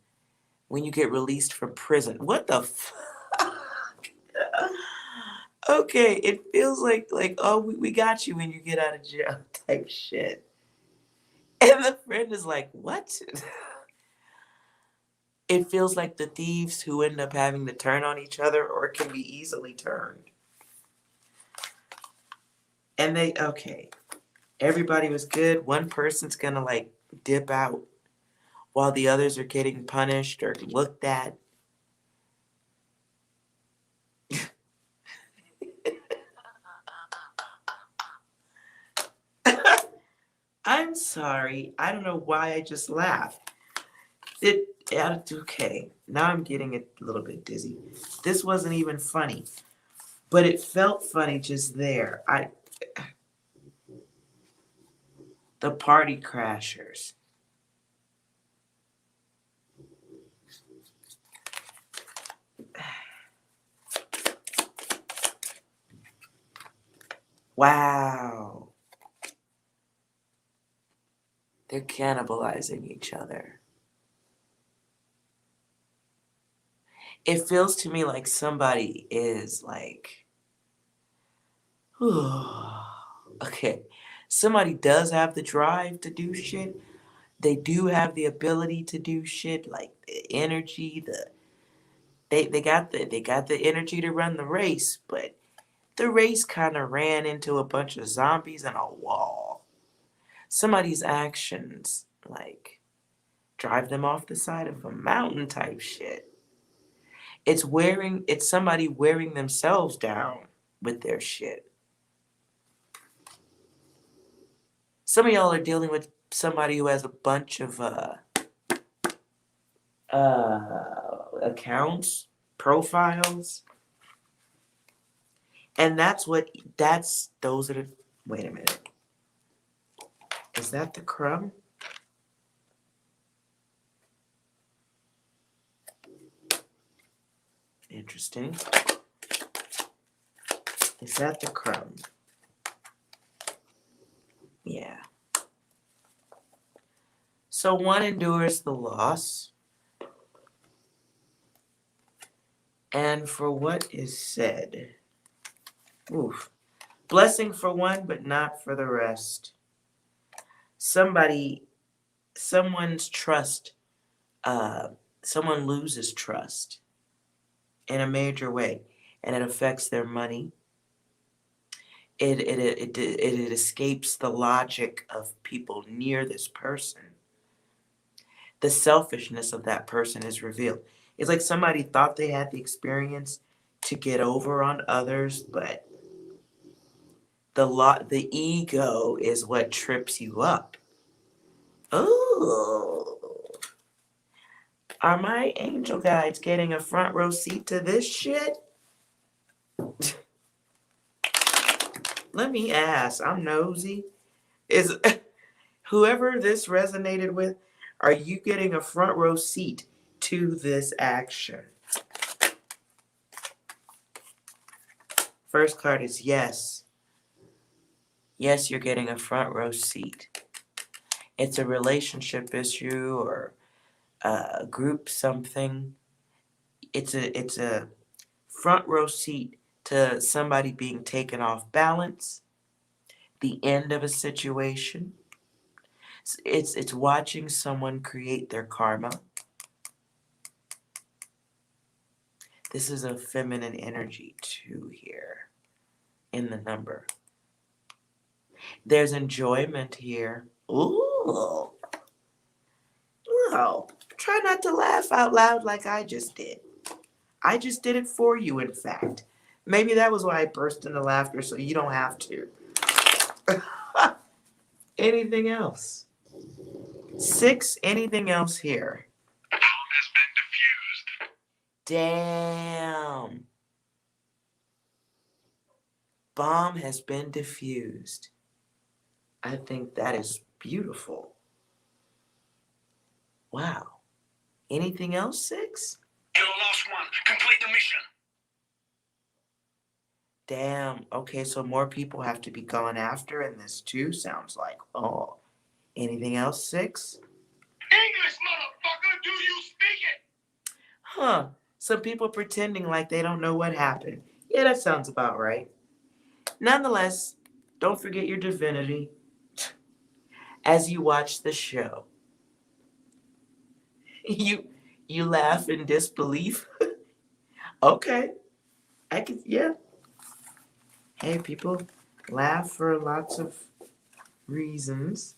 you get released from prison. What the fuck? Okay, it feels like oh we got you when you get out of jail type shit. And the friend is like, what? It feels like the thieves who end up having to turn on each other or can be easily turned. And everybody was good. One person's gonna like dip out while the others are getting punished or looked at. I'm sorry. I don't know why I just laughed. Okay, now I'm getting a little bit dizzy. This wasn't even funny, but it felt funny just there. The party crashers. Wow. They're cannibalizing each other. It feels to me like somebody is like, okay, somebody does have the drive to do shit. They do have the ability to do shit, like the energy, they got the energy to run the race, but the race kind of ran into a bunch of zombies and a wall. Somebody's actions, like, drive them off the side of a mountain type shit. It's somebody wearing themselves down with their shit. Some of y'all are dealing with somebody who has a bunch of accounts, profiles. And those are the, wait a minute. Is that the crumb? Interesting. Is that the crumb? Yeah. So one endures the loss. And for what is said, oof. Blessing for one, but not for the rest. Someone's trust, someone loses trust in a major way, and it affects their money. It escapes the logic of people near this person. The selfishness of that person is revealed. It's like somebody thought they had the experience to get over on others, but the ego is what trips you up. Oh, are my angel guides getting a front row seat to this shit? Let me ask. I'm nosy. Is whoever this resonated with, are you getting a front row seat to this action? First card is yes. Yes, you're getting a front row seat. It's a relationship issue or group something. It's a front row seat to somebody being taken off balance, the end of a situation. It's watching someone create their karma. This is a feminine energy too here in the number. There's enjoyment here. Ooh. Oh, try not to laugh out loud like I just did. I just did it for you, in fact. Maybe that was why I burst into laughter, so you don't have to. Anything else? 6, anything else here? Bomb has been defused. Damn. Bomb has been diffused. I think that is beautiful. Wow. Anything else, 6? You're the last one. Complete the mission. Damn. Okay, so more people have to be gone after in this too, sounds like. Oh. Anything else, 6? English, motherfucker, do you speak it? Huh. Some people pretending like they don't know what happened. Yeah, that sounds about right. Nonetheless, don't forget your divinity as you watch the show. You laugh in disbelief. Okay. I can, yeah. Hey, people laugh for lots of reasons.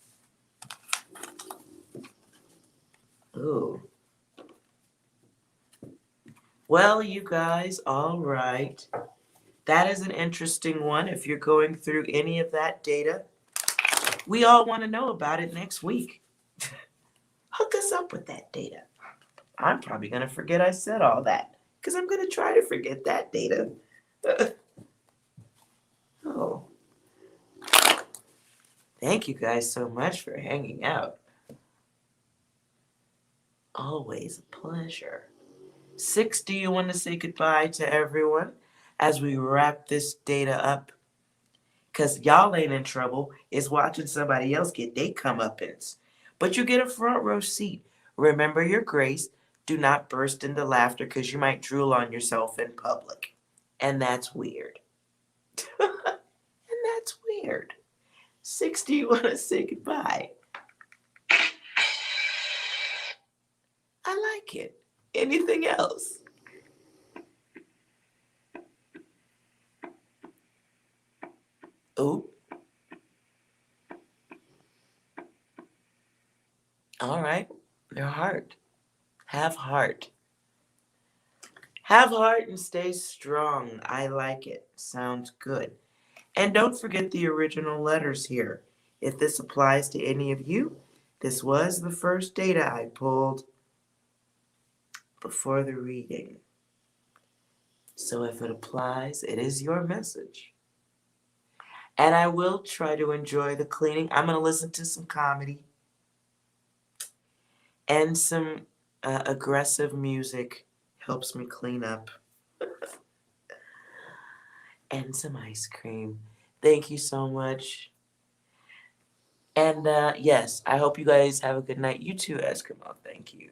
Ooh. Well, you guys, all right. That is an interesting one. If you're going through any of that data, we all want to know about it next week. Hook us up with that data. I'm probably going to forget I said all that because I'm going to try to forget that data. Oh. Thank you guys so much for hanging out. Always a pleasure. 6, do you want to say goodbye to everyone as we wrap this data up? Because y'all ain't in trouble. It's watching somebody else get they comeuppance. But you get a front row seat. Remember your grace. Do not burst into laughter because you might drool on yourself in public. And that's weird. And that's weird. 6, do you want to say goodbye? I like it. Anything else? Oh. All right. Your heart. Have heart. Have heart and stay strong. I like it. Sounds good. And don't forget the original letters here. If this applies to any of you, this was the first data I pulled before the reading. So if it applies, it is your message. And I will try to enjoy the cleaning. I'm going to listen to some comedy and some aggressive music. Helps me clean up. And some ice cream. Thank you so much. And yes, I hope you guys have a good night. You too, Eskimo. Thank you.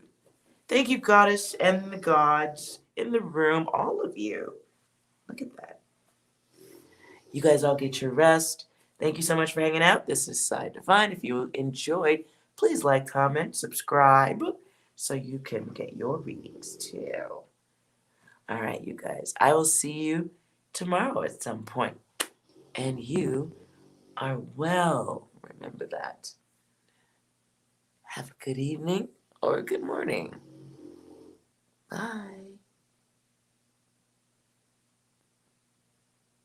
Thank you, goddess and the gods in the room, all of you. Look at that. You guys all get your rest. Thank you so much for hanging out. This is Psi-də-๊vīn. If you enjoyed, please like, comment, subscribe so you can get your readings too. All right, you guys. I will see you tomorrow at some point. And you are well. Remember that. Have a good evening or a good morning. Bye.